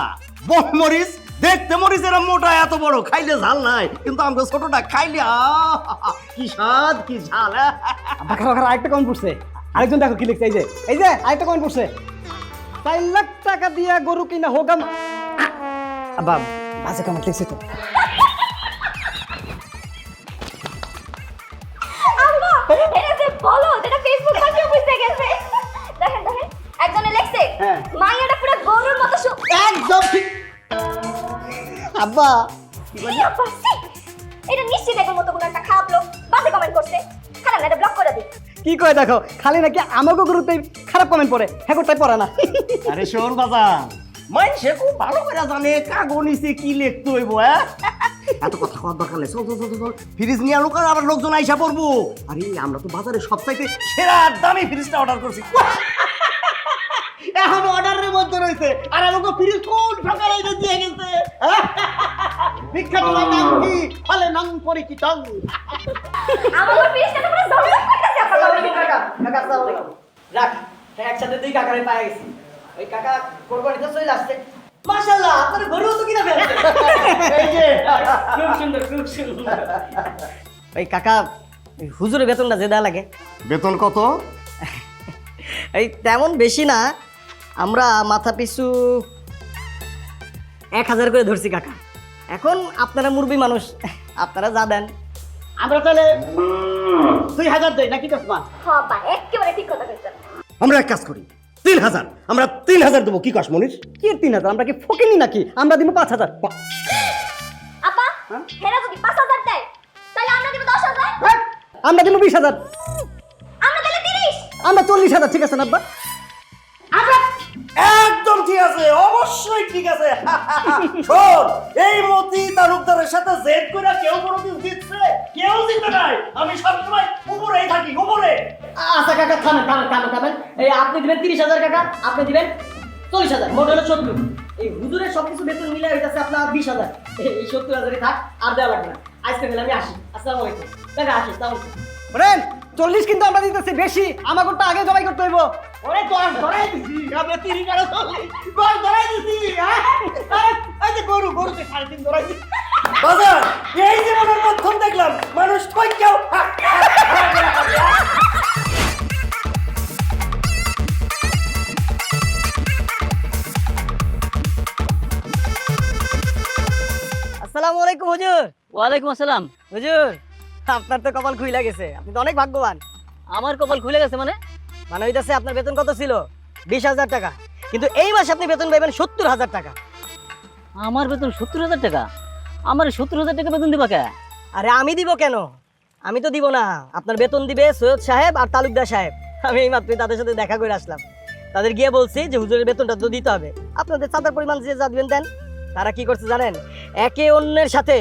[SPEAKER 2] মরিচ দেখতে মরিচ এরা মোটা এত বড়, খাইলে ঝাল নাই, কিন্তু আমরা ছোটটা খাইলে কি স্বাদ কি ঝাল। হ্যাঁ?
[SPEAKER 3] আব্বা খারাপ খারাপ আরেকটা কমেন্ট পড়ছে, আরেকজন দেখো কি লিখছে, এই যে আরেকটা কমেন্ট পড়ছে 4 লাখ টাকা দিয়ে গরু কিনা হোগাম। আব্বা বাজে কমেন্ট লিখছে তো।
[SPEAKER 5] আম্মা এটা যে বলো এটা ফেসবুক থেকে বুঝতে গেছে। দেখেন দেখেন একজনে লিখছে
[SPEAKER 3] হ্যাঁ।
[SPEAKER 5] মাইয়াটা পুরো গরুর মতো
[SPEAKER 3] একদম ঠিক। আব্বা
[SPEAKER 5] এটা নিশ্চিত এর মতো কোনো একটা খারাপ লোক বাজে কমেন্ট করছে। খারাপ না, এটা ব্লক করে দিই।
[SPEAKER 3] কি কয় দেখো, খালি নাকি আমাকে গরুতে খারাপ কমেন্ট পড়ে, হ্যাঁ তাই পড়ে না।
[SPEAKER 2] আরে শোন বাজান, মানুষে খুব ভালো করে জানে কাগজ নিচে কি লিখতে হইব। হ্যাঁ, এত কথা কওয়ার দরকার নেই, চল চল চল চল, ফ্রিজ নিয়ে আলো, আবার লোকজন আইসা পড়বো। আরে আমরা তো বাজারে সবচাইতে সেরা দামি ফ্রিজটা অর্ডার করছি।
[SPEAKER 3] এখন অর্ডারের মধ্যে রয়েছে, আর আমাকে ফ্রিজ কোন সকালে দিয়ে গেছে। বিখ্যাত নাম কি ফলে নাম পরিচিত।
[SPEAKER 5] আমার ফিসটা তো পুরো জমজম করতেছে আপনার।
[SPEAKER 3] কাকা আসসালামু আলাইকুম। রাখ, একসাথে দুই কাকারে পায়ে গেছি। ওই কাকা কোরবানিতে চলে আসছে। মাশাআল্লাহ, আপনার গরু তো কিনা ফেলছে। এই যে খুব সুন্দর, খুব সুন্দর। ওই কাকা হুজুরের বেতনটা যে দেয়া লাগে,
[SPEAKER 2] বেতন কত?
[SPEAKER 3] এই তেমন বেশি না, আমরা মাথা পিছু 1000 করে ধরছি কাকা। এখন আপনারা মুরবি মানুষ, আপনারা যা দেন আমরা তাহলে 2000 দেই নাকি কাসমা?
[SPEAKER 5] হ্যাঁ বা একেবারে ঠিক কথা কইছেন।
[SPEAKER 2] আমরা এক কাজ করি, 3000, আমরা 3000 দেবো। কি কাশ মনির?
[SPEAKER 3] কি 3000? আমরা কি ফকিনি নাকি? আমরা দিব 5000।
[SPEAKER 5] আপা হেরা যদি 5000 দেয় তাহলে আমরা দিব 10000,
[SPEAKER 3] আমরা দিব 20000,
[SPEAKER 5] আমরা তাহলে 30,
[SPEAKER 3] আমরা 40000। ঠিক আছে না আব্বা?
[SPEAKER 5] আমরা
[SPEAKER 2] একদম ঠিক আছে, অবশ্যই ঠিক আছে। শোন, এই মতি তালুকদারের সাথে জেদ করে কেউ কোনোদিন জিতছে? কেউ জিতে নাই। আমি সবসময় উপরেই থাকি, উপরে।
[SPEAKER 3] আচ্ছা কাকা থামেন থামেন থামেন থামেন। এই আপনি দিবেন 30000 কাকা, আপনি দিবেন 40000, মোট হলো 70। এই হুজুরের সবকিছু বেতন মিলে হইতাছে আপনার 20000। এই 70000-ই থাক, আর দেওয়া লাগবে না। আজকে গেলে আমি আসি। আসসালামু আলাইকুম। টাকা আসি, আসসালামু আলাইকুম। ওরেন 40 কিন্তু আমরা দিতেছি বেশি, আমাকে তো আগে জবাই করতে হইব।
[SPEAKER 4] ওরে তোর ধরাই দিছি আমরা 30 টাকা চলে গরু ধরাই দিছি হ্যাঁ এই যে গরু গরুতে 3.5 ধরাই দিছি
[SPEAKER 2] বাজার এই জীবনের প্রথম দেখলাম মানুষ কই কেউ
[SPEAKER 3] আসসালামু আলাইকুম হুজুর।
[SPEAKER 6] ওয়ালাইকুম আসসালাম।
[SPEAKER 3] হুজুর, আপনার তো কপাল খুইলা গেছে, আপনি তো অনেক ভাগ্যবান।
[SPEAKER 6] আমার কপাল খুলে গেছে মানে?
[SPEAKER 3] মানে হইতাছে আপনার বেতন কত ছিল? 20,000 টাকা, কিন্তু এই মাসে আপনি বেতন পাইবেন 70,000 টাকা।
[SPEAKER 6] আমার বেতন 70,000 টাকা? আমার 70,000 টাকা বেতন দিবা কে?
[SPEAKER 3] আরে আমি দিব কেন? আমি তো দিব না, আপনার বেতন দিবে সৈয়দ সাহেব আর তালুকদার সাহেব। আমি এই মাত্র তাদের সাথে দেখা করে আসলাম। তাদের গিয়ে বলছি যে হুজুরের বেতনটা তো দিতে হবে, আপনাদের চাঁদার পরিমাণ যে যা দিবেন দেন। তারা কি করছে জানেন? একে অন্যের সাথে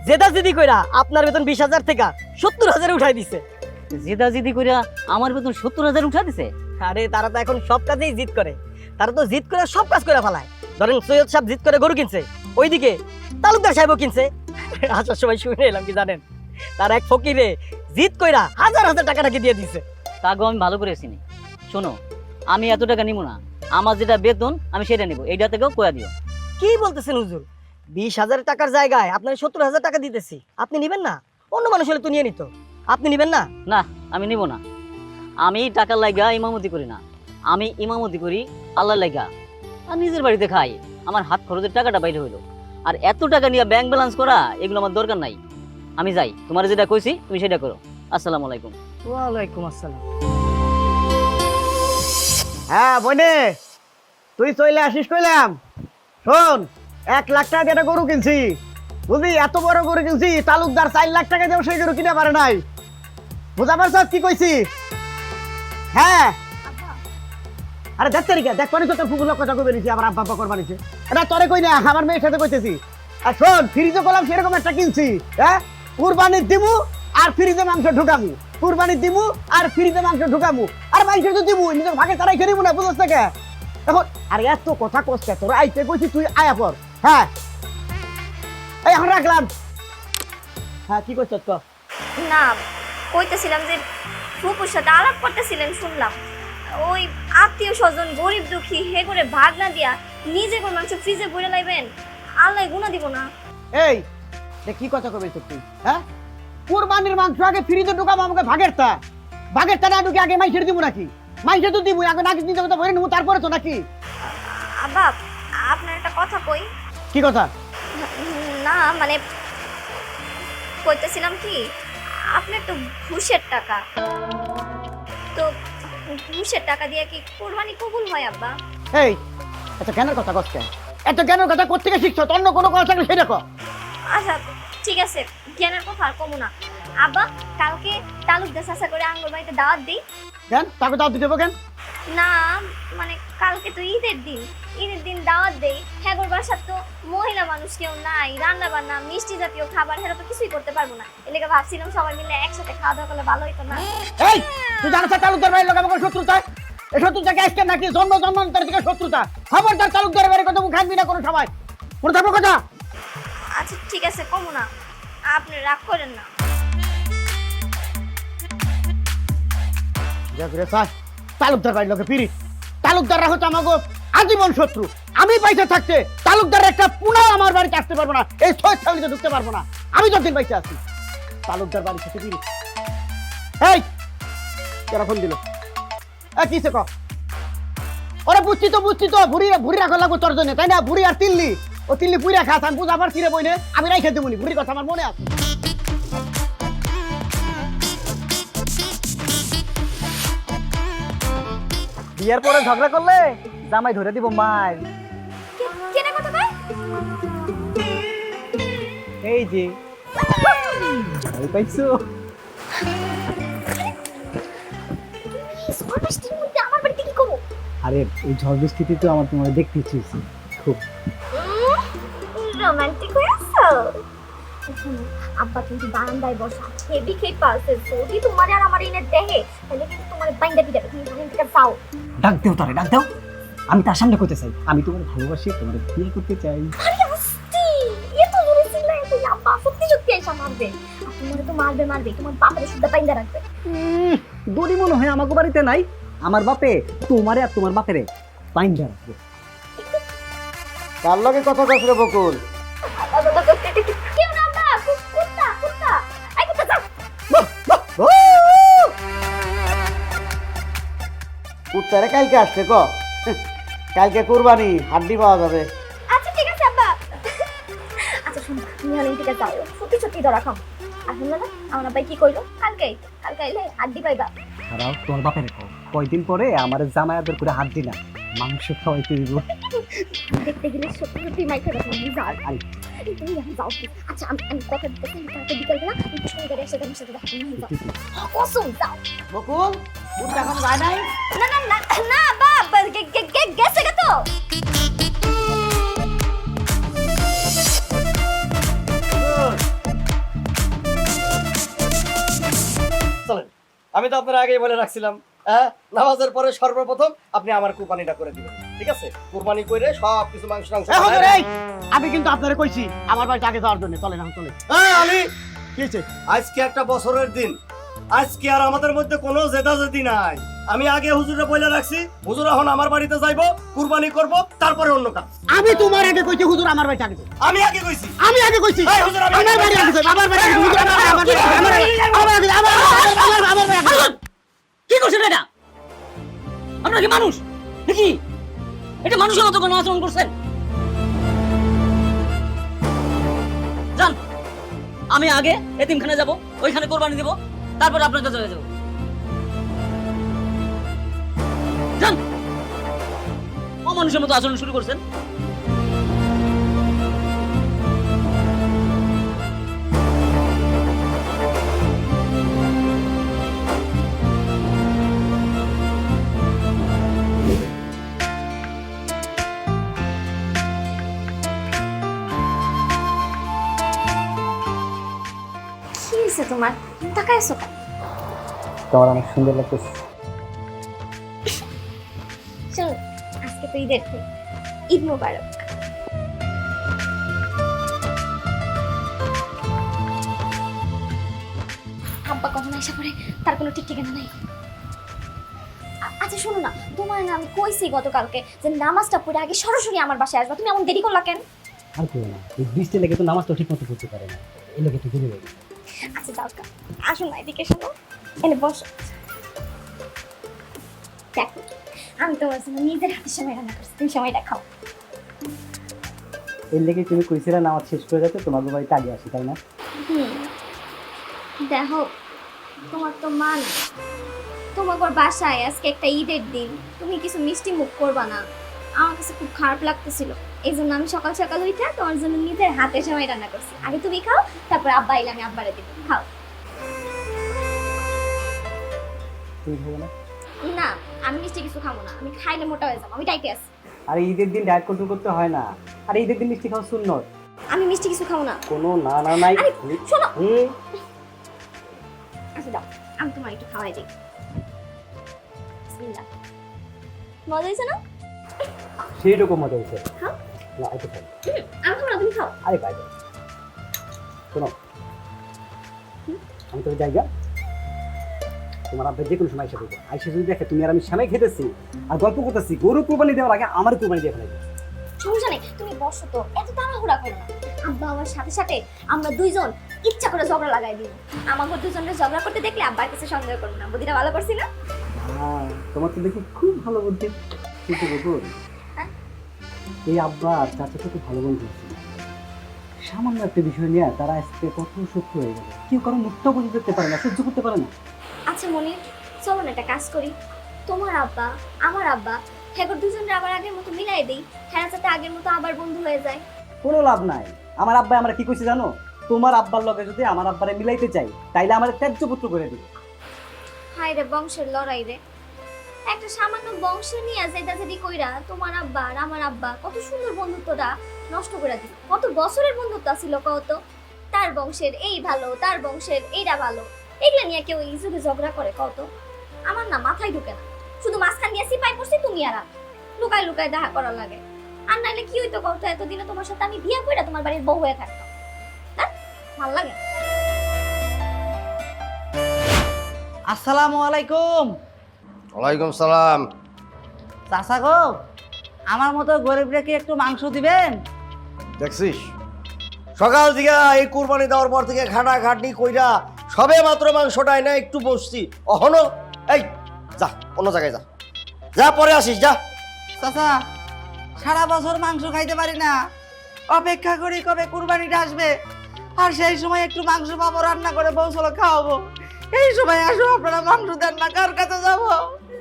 [SPEAKER 3] জেদাজেদি কইরা আপনার বেতন 20,000 থেকে 70,000 উঠাই দিছে।
[SPEAKER 6] জেদা জিদি কইরা আমার বেতন 70,000 উঠা দিছে?
[SPEAKER 3] আরে তারা তো এখন সব কাজেই জিদ করে, তারা তো জিদ করে সব কাজ করে ফেলায়। ধরেন সৈয়দ সাহেব জিদ করে গরু কিনছে, ওইদিকে তালুকদার সাহেবও কিনছে। আসার সময় শুনে এলাম কি জানেন, তার এক ফকিরে জিদ কইরা হাজার হাজার টাকা নাকি দিয়ে দিছে।
[SPEAKER 6] তাগো আমি ভালো করে চিনি। শোনো, আমি এত টাকা নিব না, আমার যেটা বেতন আমি সেটা নিব, এইটা থেকেও কয়া দিও।
[SPEAKER 3] কি বলতেছেন হুজুর? 20,000 টাকার জায়গায় আপনার 70,000 টাকা দিতেছি, আপনি নিবেন না? অন্য মানুষ হলে তো নিয়ে নিত, আপনি নিবেন না?
[SPEAKER 6] না, আমি নিব না। আমি টাকার লাইগা ইমামতি করি না, আমি ইমামতি করি আল্লাহর লাইগা। আর নিজের বাড়িতে খাই, আমার হাত খরচের টাকাটা বাইরে হইলো। আর এত টাকা নিয়ে ব্যাংক ব্যালেন্স করা এগুলো আমার দরকার নাই। আমি যাই, তোমার যেটা কইছি তুমি সেটা করো। আসসালামু আলাইকুম।
[SPEAKER 3] ওয়ালাইকুম আসসালাম।
[SPEAKER 4] হ্যাঁ বনে তুই চলে আসিস কইলাম। শোন 1 লাখ টাকা দিয়ে একটা গরু কিনছি, বুঝলি? এত বড় গরু কিনছি, তালুকদার 4 লাখ টাকা দিয়ে সেই গরু কিনে পারে নাই। বুঝা পারছ কি কইছি? হ্যাঁ আরে দেখ তারিখা দেখ পানি তো তোর ফুকুর কথা কই বেরিয়েছি, আবার আব্বা আব্বা করবা নিছে। এটা তোরে কই না, আমার মেয়ের সাথে কইতেছি। আর শোন ফ্রিজে কলাম সেরকম একটা কিনছি, হ্যাঁ কুরবানির দিমু আর ফ্রিজে মাংস ঢুকামু, কুরবানির দিমু আর ফ্রিজে মাংস ঢুকামু, আর মাংস তো দিমু নিজের ভাগে তারাই খেলিমু না, বুঝছ না কে? এখন আর এত কথা কষ্ট তোর আইতে কইছি তুই আয়া পর। হ্যাঁ এই এখন রাখলাম। হ্যাঁ কি করছ তো?
[SPEAKER 5] না, কইতেছিলাম যে ফুপুর সাথে আলাপ করতেছিলেন, শুনলাম ওই আত্মীয় স্বজন গরিব দুঃখী হে করে ভাগ না দিয়া নিজে করে মাংস ফ্রিজে ভরে লাইবেন, আল্লাহ গুণা দিব না।
[SPEAKER 4] এই কি কথা কবে তুই? হ্যাঁ কুরবানির মাংস আগে ফ্রিজে ঢুকাবো, আমাকে ভাগের তা না ঢুকে আগে মাইসের দিব নাকি? মাইসে তো দিব আগে, নাকি নিজে কথা ভরে নেবো তারপরে তো নাকি?
[SPEAKER 5] আব্বা, আপনার একটা কথা কই।
[SPEAKER 4] কি কথা?
[SPEAKER 5] না মানে কইতেছিলাম কি, আপনার তো ঘুষের টাকা, তো ঘুষের টাকা দিয়ে কি কোরবানি কবুল হয় আব্বা?
[SPEAKER 4] এই এত জ্ঞানের কথা কষ্ট, এত জ্ঞানের কথা কোথেকে শিখছো? অন্য কোনো কথা থাকলে সেটা কর।
[SPEAKER 5] আচ্ছা ঠিক আছে, জ্ঞানের কথা আর কমু না। আব্বা কালকে তালুকদার চাচা করে আঙ্গুর বাড়িতে দাওয়াত দিই।
[SPEAKER 4] কেন তাকে দাও দিতে কেন?
[SPEAKER 5] না মানে কালকে তো ঈদের দিন দাওয়াত দেই। হ্যাগোর বাসার তো মহিলা মানুষ কেউ নাই, রান্না বান্না মিষ্টি জাতীয় খাবার হেরা তো কিছুই করতে পারবো না। এলাকা ভাবছিলাম সবাই মিলে একসাথে খাওয়া দাওয়া করলে ভালো হইতো না।
[SPEAKER 4] এই তুই জানো তালুকদার বাড়ির লোক আমাকে শত্রুতা? এই শত্রুতাকে আজকে নাকি জন্মান্তর থেকে শত্রুতা? খবরদার তালুকদার বাড়ির কথা মুখ খাবি না কোনো সময়, মনে থাকবো কথা।
[SPEAKER 5] আচ্ছা ঠিক আছে, কমু না, আপনি রাগ করেন না।
[SPEAKER 4] তালুকদার বাড়ির লোকে পিড়ি, তালুকদাররা হচ্ছে আমাকে আজীবন শত্রু। আমি পাইতে থাকতে তালুকদার একটা পুনাও আমার বাড়িতে আসতে পারবো না, এই ছয় ছাগলিতে ঢুকতে পারবো না, আমি যতদিন পাইতে আছি। তালুকদার বাড়ির সাথে পিড়ি। এই কেরা ফোন দিল? কিসে ক? ওরা বুঝছি তো ভুড়ি রাখা লাগবো তোর জন্য, তাই না? ভুড়ি আর তিল্লি, ও তিল্লি পুইরা খাস, আমি বুঝ আবার ফিরে বইনে আমি রাইখে দেবনি, ভুড়ির কথা আমার মনে আছে।
[SPEAKER 3] বিয়ার পরে ঝগড়া করলে জামাই ধরে দিব মাই।
[SPEAKER 5] কেন কথা কয়?
[SPEAKER 3] এই যে ভয় পাইছো?
[SPEAKER 5] ঝড় বৃষ্টির মধ্যে আমার বাড়িতে কি করবো?
[SPEAKER 3] আরে এই ঝড় বৃষ্টিতে তো আমার তোমার দেখতে ইচ্ছে খুব।
[SPEAKER 5] রোমান্টিক হয়ে আছো? আব্বা কিন্তু বারান্দায় বসা হেভি খেয়ে পালছে, যদি তোমার আর আমার এনে দেহে তাহলে কিন্তু তোমার বাইন্দা পিটাবে। তুমি বারান্দা থেকে যাও।
[SPEAKER 3] ডাক দেও তারে, ডাক দেও। আমি তার সামনে কইতে চাই আমি তোমার ভালোবাসি, তোমার বিয়ে করতে চাই।
[SPEAKER 5] আরে আস্তে, এত জোরে চিল্লাই তুই আব্বা সত্যি সত্যি চাচা মারবে, আর তোমার তো মারবে মারবে, তোমার বাপের শুদ্ধ পাইন্দা রাখবে।
[SPEAKER 3] দড়ি মনে হয় আমাকে বাড়িতে নাই, আমার বাপে তোমারে আর তোমার বাপেরে পাইন্দা রাখবে।
[SPEAKER 4] কার লগে কথা কস রে বকুল?
[SPEAKER 5] কেউ না আব্বা, কুত্তা কুত্তা, এই কুত্তা যাও।
[SPEAKER 4] কুত্তারে কালকে আসছে ক? কালকে কুরবানি, হাড্ডি পাওয়া যাবে।
[SPEAKER 5] আচ্ছা ঠিক আছে আব্বা। আচ্ছা শোনো, তুমি হলে ঠিক আছে যাও, সত্যি সত্যি ধরা খাও। আর শুনলে না আমার আব্বাই কি কইলো, কালকে আইলে হাড্ডি পাইবা।
[SPEAKER 3] খারাপ তোমার বাপেরে কও, কয়দিন পরে আমার জামাই আদর করে হাত দিনা মাংস খাওয়াইতে দিব।
[SPEAKER 5] দেখতে গেলে সত্যি সত্যি মাইকে রাখো, যাও আরে তুমি এখন যাও please। আচ্ছা আমি কথা দিতেছি, কালকে বিকালবেলা একটু সময় করে এসে তোমার সাথে দেখা করতে যাও। কসম যাও।
[SPEAKER 4] বকুল, কুত্তা এখন যায় নাই?
[SPEAKER 5] না না না না বাবা, গেছে গে তো।
[SPEAKER 2] চলেন, আমি তো আপনার আগেই বলে রাখছিলাম, হ্যাঁ, নামাজের পরে সর্বপ্রথম আপনি আমার কুরবানিটা করে দিবেন, ঠিক আছে? কুরবানি করে সব কিছু মাংস টাংস
[SPEAKER 4] এখন
[SPEAKER 2] বানায়-
[SPEAKER 4] এই, আমি কিন্তু আপনারে কইছি আমার বাড়িতে আগে যাওয়ার জন্য। চলেন এখন চলেন।
[SPEAKER 2] এই আলী,
[SPEAKER 4] কি হয়েছে?
[SPEAKER 2] আজকে একটা বছরের দিন, আজকে আর আমাদের মধ্যে কোনো জেদাজেদি নাই। আমি আগে হুজুরে বলে রাখছি, হুজুর এখন আমার বাড়িতে যাইবো, কুরবানি করব, তারপরে অন্য কাজ।
[SPEAKER 4] আমি তোমার আগে কইছি হুজুর আমার বাড়িতে আগে যাও।
[SPEAKER 2] আমি আগে কইছি।
[SPEAKER 4] আমি আগে কইছি
[SPEAKER 2] এই হুজুর, আমি
[SPEAKER 4] আমার বাড়ি আগে যাও, আমার বাড়ি আগে যাও, হুজুর আমার বাড়ি আগে যাও, আমার বাড়ি আগে যাও, আমার বাড়ি আগে যাও।
[SPEAKER 6] কি করছেন এটা? আপনারা কি মানুষ নাকি? এটা মানুষের মতো কোনো আচরণ করছেন? যান, আমি আগে এতিমখানে যাব, ওইখানে কোরবানি দেব, তারপর আপনার কাছে চলে যাব। যান, অমানুষের মতো আচরণ শুরু করছেন।
[SPEAKER 5] কি হয়েছে তোমার, তাকায় আছো কেন?
[SPEAKER 3] তোমার অনেক সুন্দর লাগতেছে।
[SPEAKER 5] চলো, আজকে তো ঈদের দিন, ঈদ মোবারক। আব্বা কখন আসা করে তার কোনো ঠিক ঠিকানা নাই। আচ্ছা শোনো না, তোমার না আমি কইছি গতকালকে যে নামাজটা পড়ে আগে সরাসরি আমার বাসায় আসবা, তুমি এমন দেরি করলা কেন?
[SPEAKER 3] আর কেউ না, এই বৃষ্টি লেগে তো নামাজটা ঠিক মতো পড়তে পারে না, এই লেগে একটু দেরি হয়ে গেছে।
[SPEAKER 5] আচ্ছা যাও কা, আসো না এদিকে, শোনো এনে বসো। দেখো, আমি তোমার জন্য নিজের হাতে সময় রান্না করছি, তুমি সময়টা খাও।
[SPEAKER 3] এর লেগে তুমি কইছিলা নামাজ শেষ করে যাতে তোমার বাড়িতে আগে আসি, তাই না?
[SPEAKER 5] দেখো, তোমার তো মা না, তোমার বাসায় আজকে একটা ঈদের দিন, তুমি কিছু মিষ্টি মুখ করবা না? আমার কাছে খুব খারাপ লাগতেছিল, এই জন্য আমি সকাল সকাল উঠে তোমার জন্য নিজের হাতে সময় রান্না করছি। আগে তুমি খাও, তারপর আব্বা এলে আমি আব্বারে দিব, খাও।
[SPEAKER 3] তুমি খাবে না?
[SPEAKER 5] না, আমি মিষ্টি কিছু খাবো না, আমি খাইলে মোটা হয়ে যাবো, আমি ডাইটে আছি।
[SPEAKER 3] আর ঈদের দিন ডায়েট কন্ট্রোল করতে হয় না, আর ঈদের দিন মিষ্টি খাওয়া সুন্নত।
[SPEAKER 5] আমি মিষ্টি কিছু খাবো না।
[SPEAKER 3] কোনো না না নাই।
[SPEAKER 5] আরে শোনো,
[SPEAKER 3] হুম,
[SPEAKER 5] আচ্ছা দাও, আমি তোমার একটু খাওয়াই দিই। বিসমিল্লাহ। মজা হয়েছে না?
[SPEAKER 3] সেইরকম মজা হয়েছে।
[SPEAKER 5] খাও।
[SPEAKER 3] না, একটু খাই।
[SPEAKER 5] আমি খাবো না, তুমি খাও।
[SPEAKER 3] আরে খাই দাও। শোনো, আমি তোর জায়গা, তোমার আব্বা যে কোনো সময় এসে করবো, আইসে যদি দেখে তুমি আর আমি সামনে খেতেছি আর গল্প করতেছি, গরু কুরবানি দেওয়ার আগে আমার কুরবানি দিয়ে ফেলাই।
[SPEAKER 5] সমস্যা নেই, তুমি বসো তো, এত তাড়াহুড়া করো না। আব্বা আমার সাথে সাথে আমরা দুইজন ইচ্ছা করে ঝগড়া লাগাই দিব। আমাকে দুজনের ঝগড়া করতে দেখলে আব্বার কাছে সন্দেহ করবো না। বুদ্ধিটা ভালো করছি না?
[SPEAKER 3] তোমার তো দেখি খুব ভালো বুদ্ধি। কিন্তু বকুল,
[SPEAKER 5] হ্যাঁ?
[SPEAKER 3] এই আব্বা আর চাচা তো খুব ভালো বন্ধু ছিল। সামান্য একটা বিষয় নিয়ে তারা আজকে কত শত্রু হয়ে গেল, কেউ কারো মুখটা বুঝে দেখতে পারে না, সহ্য করতে পারে না।
[SPEAKER 5] আচ্ছা মনির, চলো না একটা কাজ করি, তোমার আব্বা আমার আব্বা হ্যাঁ দুজনের আবার আগের মতো মিলাই দেই, হ্যাঁ যাতে আগের মতো আবার বন্ধু হয়ে যায়।
[SPEAKER 3] কোনো লাভ নাই। আমার আব্বা আমরা কি কইছে জানো? তোমার আব্বার লগে যদি আমার আব্বারে মিলাইতে চাই তাইলে আমার ত্যায্য পুত্র করে দিবে।
[SPEAKER 5] হায় রে বংশের লড়াই রে, একটা সামান্য বংশ নিয়ে যেটা যদি কইরা তোমার আব্বা আর আমার আব্বা কত সুন্দর বন্ধুত্বটা নষ্ট করে দিল। কত বছরের বন্ধুত্ব ছিল কত, তার বংশের এই ভালো, তার বংশের এইটা ভালো, এগুলা নিয়ে কেউ এই যুগে ঝগড়া করে কত? আমার না মাথায় ঢুকে না, শুধু মাঝখান দিয়ে সিপাই পড়ছি তুমি আর আমি, লুকায় লুকায় দেখা করার লাগে। আর নাইলে কি হইতো কত, এতদিনে তোমার সাথে আমি বিয়ে করে তোমার বাড়ির বউ হয়ে থাকতাম। হ্যাঁ, ভাল লাগে।
[SPEAKER 1] আসসালামু আলাইকুম।
[SPEAKER 2] ওয়ালাইকুম সালাম।
[SPEAKER 1] চাচা গো, আমার মতো গরিবরা কি একটু মাংস দিবেন?
[SPEAKER 2] দেখছিস সকাল থেকে এই কুরবানি দেওয়ার পর থেকে খাটা খাটনি কইরা সবে মাত্র মাংসটাই না একটু বসছি অহনো। এই যা অন্য জায়গায় যা, যা পরে আসিস যা।
[SPEAKER 1] চাচা, সারা বছর মাংস খাইতে পারি না, অপেক্ষা করি কবে কুরবানিটা আসবে, আর সেই সময় একটু মাংস পাবো, রান্না করে বউসলো খাওয়াবো। এই সময় আসো, আপনারা মাংস দেন না, কার কাছে যাবো?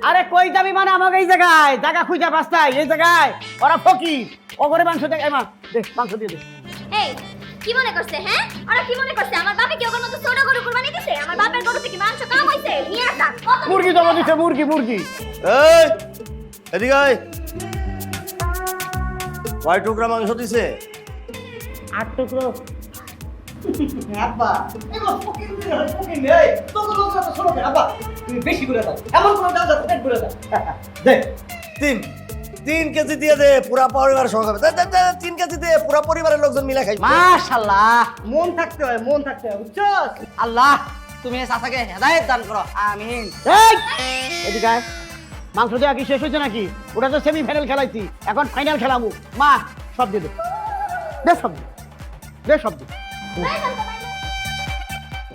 [SPEAKER 4] আরে কই যাবি মানে আমাকে এই জায়গায় জায়গা খুঁজা পাস্তায় এই জায়গায় ওরা ফকির ওগরে মাংস দেখ মা দে মাংস দিয়ে দে।
[SPEAKER 5] এই কি মনে করছে? হ্যাঁ, ওরা কি মনে করছে? আমার বাপে কি ওর মতো ছোট গরু কুরবানি দিছে? আমার বাপের গরু থেকে মাংস কম হইছে? নিয়ে আসা
[SPEAKER 4] মুরগি জমা দিছে মুরগি মুরগি।
[SPEAKER 2] এই এদিকে আয়। কয় টুকরা মাংস দিছে?
[SPEAKER 1] 8 টুকরো।
[SPEAKER 3] আব্বা এগো ফকির নেই তো লোক তো ছোট আব্বা তুমি বেশি করে দাও, এমন করে দাও যা পেট ভরে দাও। দে
[SPEAKER 2] 3 কেজি দিয়ে দে, পুরা পরিবার সহ খাবে। 3 কেজি দে, পুরা পরিবারের লোকজন মিলে খাই।
[SPEAKER 1] মাশাআল্লাহ,
[SPEAKER 3] মন থাকতে হয় বুঝছস?
[SPEAKER 1] আল্লাহ তুমি এই চাচাকে হেদায়েত দান করো, আমিন।
[SPEAKER 4] এই এদিকে আয়। মাংস দেওয়া কি শেষ হয়েছে নাকি? ওটা তো সেমি ফাইনাল খেলাইছি, এখন ফাইনাল খেলামু। মা সব দিয়ে দে, দে সব দে, দে সব দে।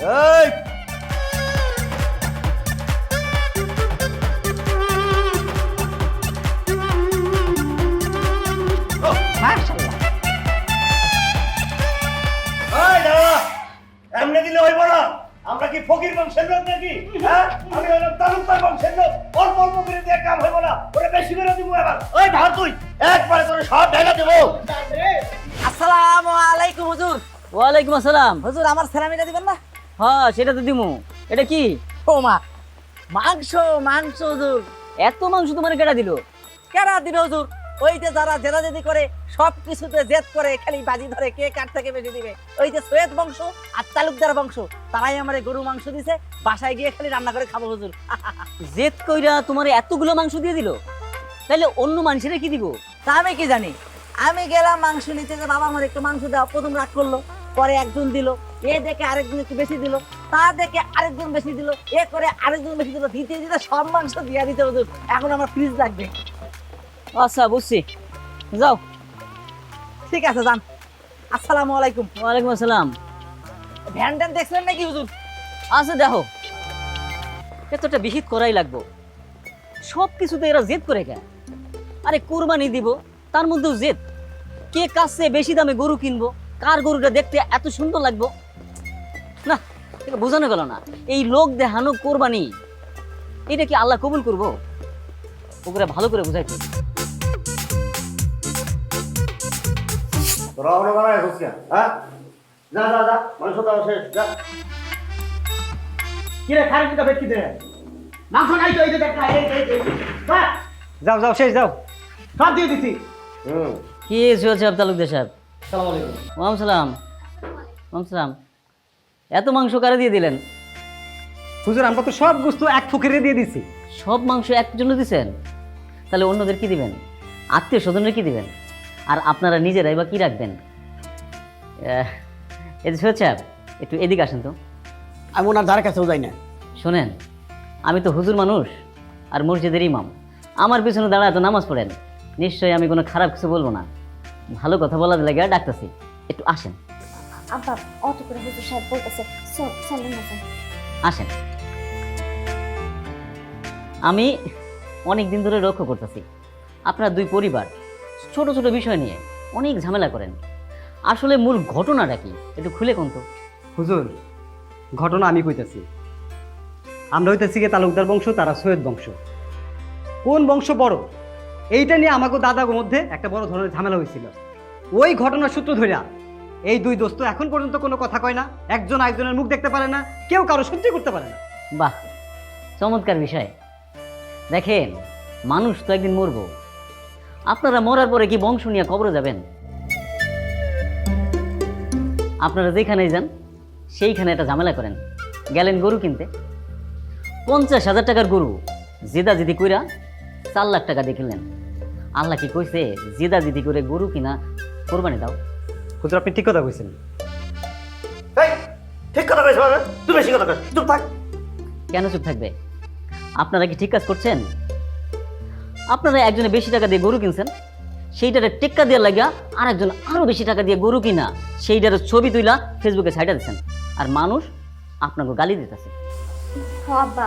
[SPEAKER 2] এই
[SPEAKER 1] মাশাআল্লাহ।
[SPEAKER 2] এই দাদা, এমনি দিলে হইব না। আমরা কি ফকির বংশের লোক নাকি? হ্যাঁ, আমি হলাম তালুকদার বংশের লোক। অল্প অল্প করে দিয়ে কাম হইব না, ওরে বেশি করে দিব এবার। ওই ধর তুই, একবারে তোরে সব ঢেলে দেব।
[SPEAKER 1] আসসালামু আলাইকুম হুজুর।
[SPEAKER 6] ওয়ালাইকুম আসসালাম।
[SPEAKER 1] হুজুর, আমার সেরামিটা দিবেন না?
[SPEAKER 6] হ্যাঁ সেটা তো দিমু। এটা কি?
[SPEAKER 1] ও মা, মাংস মাংস হুজুর।
[SPEAKER 6] এত মাংস তোমার কেটা দিল?
[SPEAKER 1] কেরা দিবে হুজুর? ওই যে যারা জেদাজেদি করে, সব কিছুতে জেদ করে, খালি বাজি ধরে কে কার থেকে বেশি দিবে, ওই যে সৈয়দ বংশ আর তালুকদার বংশ, তারাই আমারে গরু মাংস দিছে, বাসায় গিয়ে খালি রান্না করে খাবো হুজুর।
[SPEAKER 6] জেদ কইরা তোমার এতগুলো মাংস দিয়ে দিল, তাহলে অন্য মানুষেরা কি দিব?
[SPEAKER 1] তা আমি কি জানি? আমি গেলাম মাংস নিতে, যে বাবা আমার একটু মাংস দাও, প্রথম রাগ করলো, পরে একজন দিল, এ দেখে আরেকজন একটু বেশি দিল, তা দেখে আরেকজন বেশি দিল, এ করে আরেকজন বেশি দিল, দিতে দিতে সব মাংস দিয়ে দিতে হুজুর। এখন আমার ফ্রিজ লাগবে।
[SPEAKER 6] আচ্ছা বুঝছি, যাও।
[SPEAKER 1] ঠিক আছে, যান। আসসালামু আলাইকুম।
[SPEAKER 6] ওয়ালাইকুম আসসালাম।
[SPEAKER 1] ভ্যান ট্যান দেখছিলেন নাকি হুজুর?
[SPEAKER 6] আচ্ছা দেখো, এতটা বিহিত করাই লাগবো। সব কিছুতে এরা জেদ করে কেন? আরে কুরবানি দিব, তার মধ্যেও জেদ। কে কাছে বেশি দামে গরু কিনবো, কার গরুটা দেখতে এত সুন্দর লাগবো, না এটা বোঝানো গেল না। এই লোক দেখানো কোরবানি, এটা কি আল্লাহ কবুল করবো? ওগুলো ভালো করে বুঝাইতে হবে।
[SPEAKER 2] তোরা হলো বানায় হচ্ছে, হ্যাঁ? যা যা যা, মাংস দাও শেষ, যা।
[SPEAKER 4] কি রে খারাপ কিটা বেচকি দে, মাংস নাই তো এই যে দেখ না, এই
[SPEAKER 3] যাও যাও শেষ যাও।
[SPEAKER 4] সব দিয়ে দিছি।
[SPEAKER 6] কি হয়েছে তালুকদার সাহেব?
[SPEAKER 3] আসসালামু আলাইকুম।
[SPEAKER 6] ওয়ালাইকুম সালাম। ওয়ালাইকুম সালাম। এত মাংস কারে দিয়ে দিলেন?
[SPEAKER 3] হুজুর, আমরা তো সব গোস্ত এক ফকিরে দিয়ে দিছি।
[SPEAKER 6] সব মাংস একজনের জন্য দিছেন, তাহলে অন্যদের কি দিবেন? আত্মীয় স্বজনের কি দিবেন? আর আপনারা নিজেরাই বা কি রাখবেন? এই যে সৈয়দ সাহেব, একটু এদিকে আসেন তো।
[SPEAKER 4] আমি ওনার ধারে কাছেও যাই না।
[SPEAKER 6] শোনেন, আমি তো হুজুর মানুষ আর মসজিদের ইমাম, আমার পিছনে দাঁড়ায় তো নামাজ পড়েন, নিশ্চয়ই আমি কোনো খারাপ কিছু বলবো না। ভালো কথা বলার লাগে ডাকতেছি, একটু আসেন।
[SPEAKER 5] আব্বা অত করে হুজুর সাহেব বলতেছে, চলেন না যান।
[SPEAKER 6] আসেন। আমি অনেক দিন ধরে লক্ষ্য করতেছি আপনারা দুই পরিবার ছোট ছোট বিষয় নিয়ে অনেক ঝামেলা করেন। আসলে মূল ঘটনাটা কি একটু খুলে কোন তো।
[SPEAKER 3] হুজুর, ঘটনা আমি কইতাছি। আমরা হইতেছি গিয়ে তালুকদার বংশ, তারা সৈয়দ বংশ। কোন বংশ বড়, এইটা নিয়ে আমাকে দাদার মধ্যে একটা বড় ধরনের ঝামেলা হয়েছিল। ওই ঘটনার সূত্র ধইরা এই দুই দোস্ত এখন পর্যন্ত কোনো কথা কয় না, একজন আরেকজনের মুখ দেখতে পারে না, কেউ কারো সহ্য করতে পারে না।
[SPEAKER 6] বাহ, চমৎকার বিষয়। দেখেন, মানুষ তো একদিন মরব। আপনারা মরার পরে কি বংশ নিয়ে কবরে যাবেন? আপনারা যেখানেই যান সেইখানে একটা ঝামেলা করেন। গেলেন গরু কিনতে, 50,000 টাকার গরু জেদাজেদি কইরা 4 লাখ টাকা দিয়ে কিনলেন। আল্লাহ কি কইছে জেদাজেদি করে গরু কিনা কোরবানি দাও?
[SPEAKER 3] হুজুর, আপনি ঠিক কথা কইছেন।
[SPEAKER 2] এই, ঠিক কথা কইছ মানে? তুই বেশি কথা কইছ, চুপ থাক।
[SPEAKER 6] কেন চুপ থাকবে? আপনারা কি ঠিক কাজ করছেন? আপনারা একজনে বেশি টাকা দিয়ে গরু কিনছেন, সেইটারে টেক্কা দেওয়ার লাগা আর একজন আরো বেশি টাকা দিয়ে গরু কিনা সেইটার ছবি তুইলা ফেসবুকে ছাইটা দিচ্ছেন, আর মানুষ আপনাকে গালি দিতেছে।
[SPEAKER 5] আব্বা,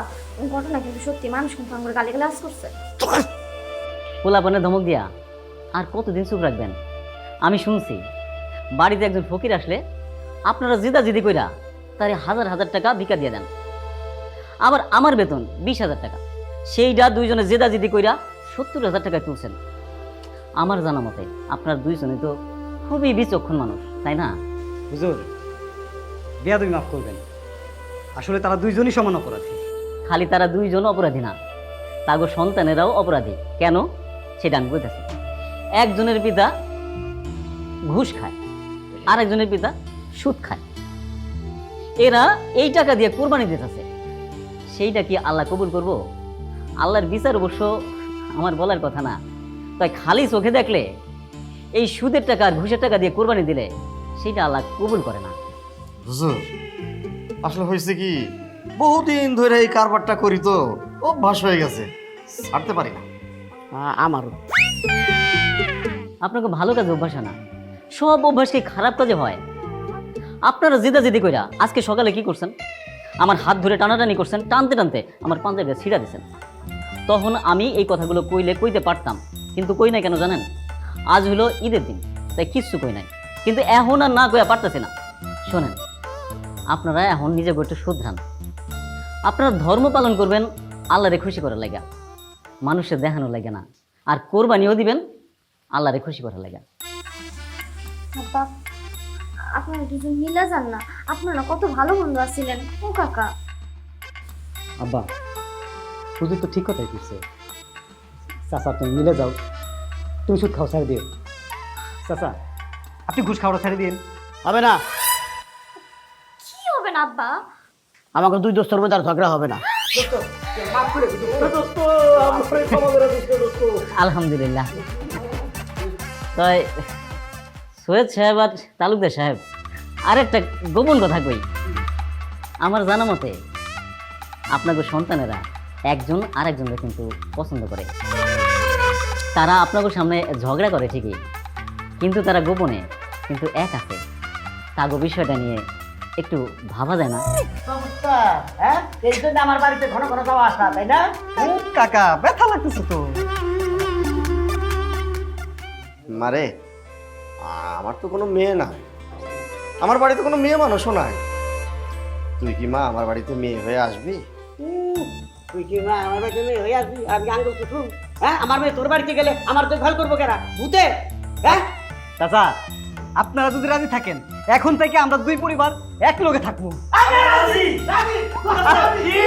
[SPEAKER 5] ঘটনা কিন্তু সত্যি, মানুষ কিন্তু আমার গালিগালাজ করছে।
[SPEAKER 6] পোলাপানে ধমক দিয়া আর কতদিন চুপ রাখবেন? আমি শুনছি বাড়িতে একজন ফকির আসলে আপনারা জিদাজিদি কইরা তারে হাজার হাজার টাকা ভিক্ষা দিয়ে দেন। আবার আমার বেতন 20,000 টাকা, সেইটা দুইজনে জেদাজিদি কইরা 70,000 টাকায় তুলছেন। আমার জানা মতে আপনার দুইজনে তো খুবই বিচক্ষণ মানুষ, তাই না?
[SPEAKER 3] হুজুর, বেয়াদবি মাফ করবেন, আসলে তারা দুইজনই সমান অপরাধী।
[SPEAKER 6] খালি তারা দুইজন অপরাধী না, তাগো সন্তানেরাও অপরাধী। কেন সেটা আমি বলতেছি। একজনের পিতা ঘুষ খায়, আর একজনের পিতা সুদ খায়। এরা এই টাকা দিয়ে কোরবানি দিতেছে, সেইটা কি আল্লাহ কবুল করব? আল্লাহর বিচার অবশ্য আমার বলার কথা না। তাই খালি চোখে দেখলে এই সুদের টাকা আর ঘুষের টাকা দিয়ে কোরবানি দিলে সেইটা আল্লাহ কবুল করে না।
[SPEAKER 2] হুজুর, আসলে হয়েছে কি, বহুদিন ধরে এই কারবারটা করি তো অভ্যাস হয়ে গেছে, ছাড়তে পারি না।
[SPEAKER 4] আমারও।
[SPEAKER 6] আপনাকে ভালো কাজে অভ্যাস না, সব অভ্যাস কি খারাপ কাজে হয়? আপনারা জিদাজিদি কইরা আজকে সকালে কি করছেন? আমার হাত ধরে টানাটানি করছেন, টানতে টানতে আমার পাঞ্জাবিটা ছিঁড়া দিয়েছেন। তখন আমি এই কথাগুলো কইতে পারতাম, কিন্তু কই নাই। কেন জানেন? আজ হলো ঈদের দিন, তাই কিচ্ছু কই নাই। কিন্তু এখন আর না কইয়া পারতেছি না। শোনেন, আপনারা এখন নিজে একটু শুধরান। আপনারা ধর্ম পালন করবেন আল্লাহরে খুশি করার লাগা, মানুষের দেখানো লাগে না। আর কোরবানিও দিবেন আল্লাহরে খুশি করার লাগা।
[SPEAKER 5] আব্বা, আপনারা দুজন মিলা যান না, আপনারা কত ভালো বন্ধু আছিলেন। ও কাকা,
[SPEAKER 3] আব্বা, হুজুর তো ঠিক কথাই করছে। চাচা, তুমি মিলে যাও, তুমি সুদ খাও ছেড়ে দিও। চাচা, আপনি ঘুষ খাওয়াটা ছেড়ে দিন।
[SPEAKER 4] হবে না,
[SPEAKER 5] কি হবে না আব্বা?
[SPEAKER 4] আমাকে দুই দোস্তর মধ্যে আর ঝগড়া হবে না।
[SPEAKER 6] আলহামদুলিল্লাহ। তাই সৈয়দ সাহেব আর তালুকদার সাহেব, আরেকটা গোপন কথা কই। আমার জানা মতে আপনাকে সন্তানেরা একজন আর একজনকে কিন্তু পছন্দ করে। তারা আপনাকে সামনে ঝগড়া করে ঠিকই, কিন্তু তারা গোপনে কিন্তু এক আছে। তাগো বিষয়টা নিয়ে একটু ভাবা যায় না?
[SPEAKER 4] হ্যাঁ, এই জন্য আমার বাড়িতে ঘন ঘন যাওয়া আসা, তাই না?
[SPEAKER 3] কাকা, ব্যথা লাগতেছে তো।
[SPEAKER 2] মারে, আমার তো কোনো মেয়ে না, আমার বাড়িতে কোনো মেয়ে মানুষও নাই। তুই কি মা আমার বাড়িতে মেয়ে হয়ে আসবি?
[SPEAKER 4] তুই কি না আমার বাড়িতে মেয়ে হয়ে আসবি? আমি আঙ্গুল তো শুন, হ্যাঁ, আমার মেয়ে তোর বাড়িতে গেলে আমার তো ভাল করবো কেনা ভূতে? হ্যাঁ
[SPEAKER 3] চাচা, আপনারা যদি রাজি থাকেন, এখন থেকে আমরা দুই পরিবার এক লগে থাকবো।
[SPEAKER 4] রাজি, রাজি, রাজি।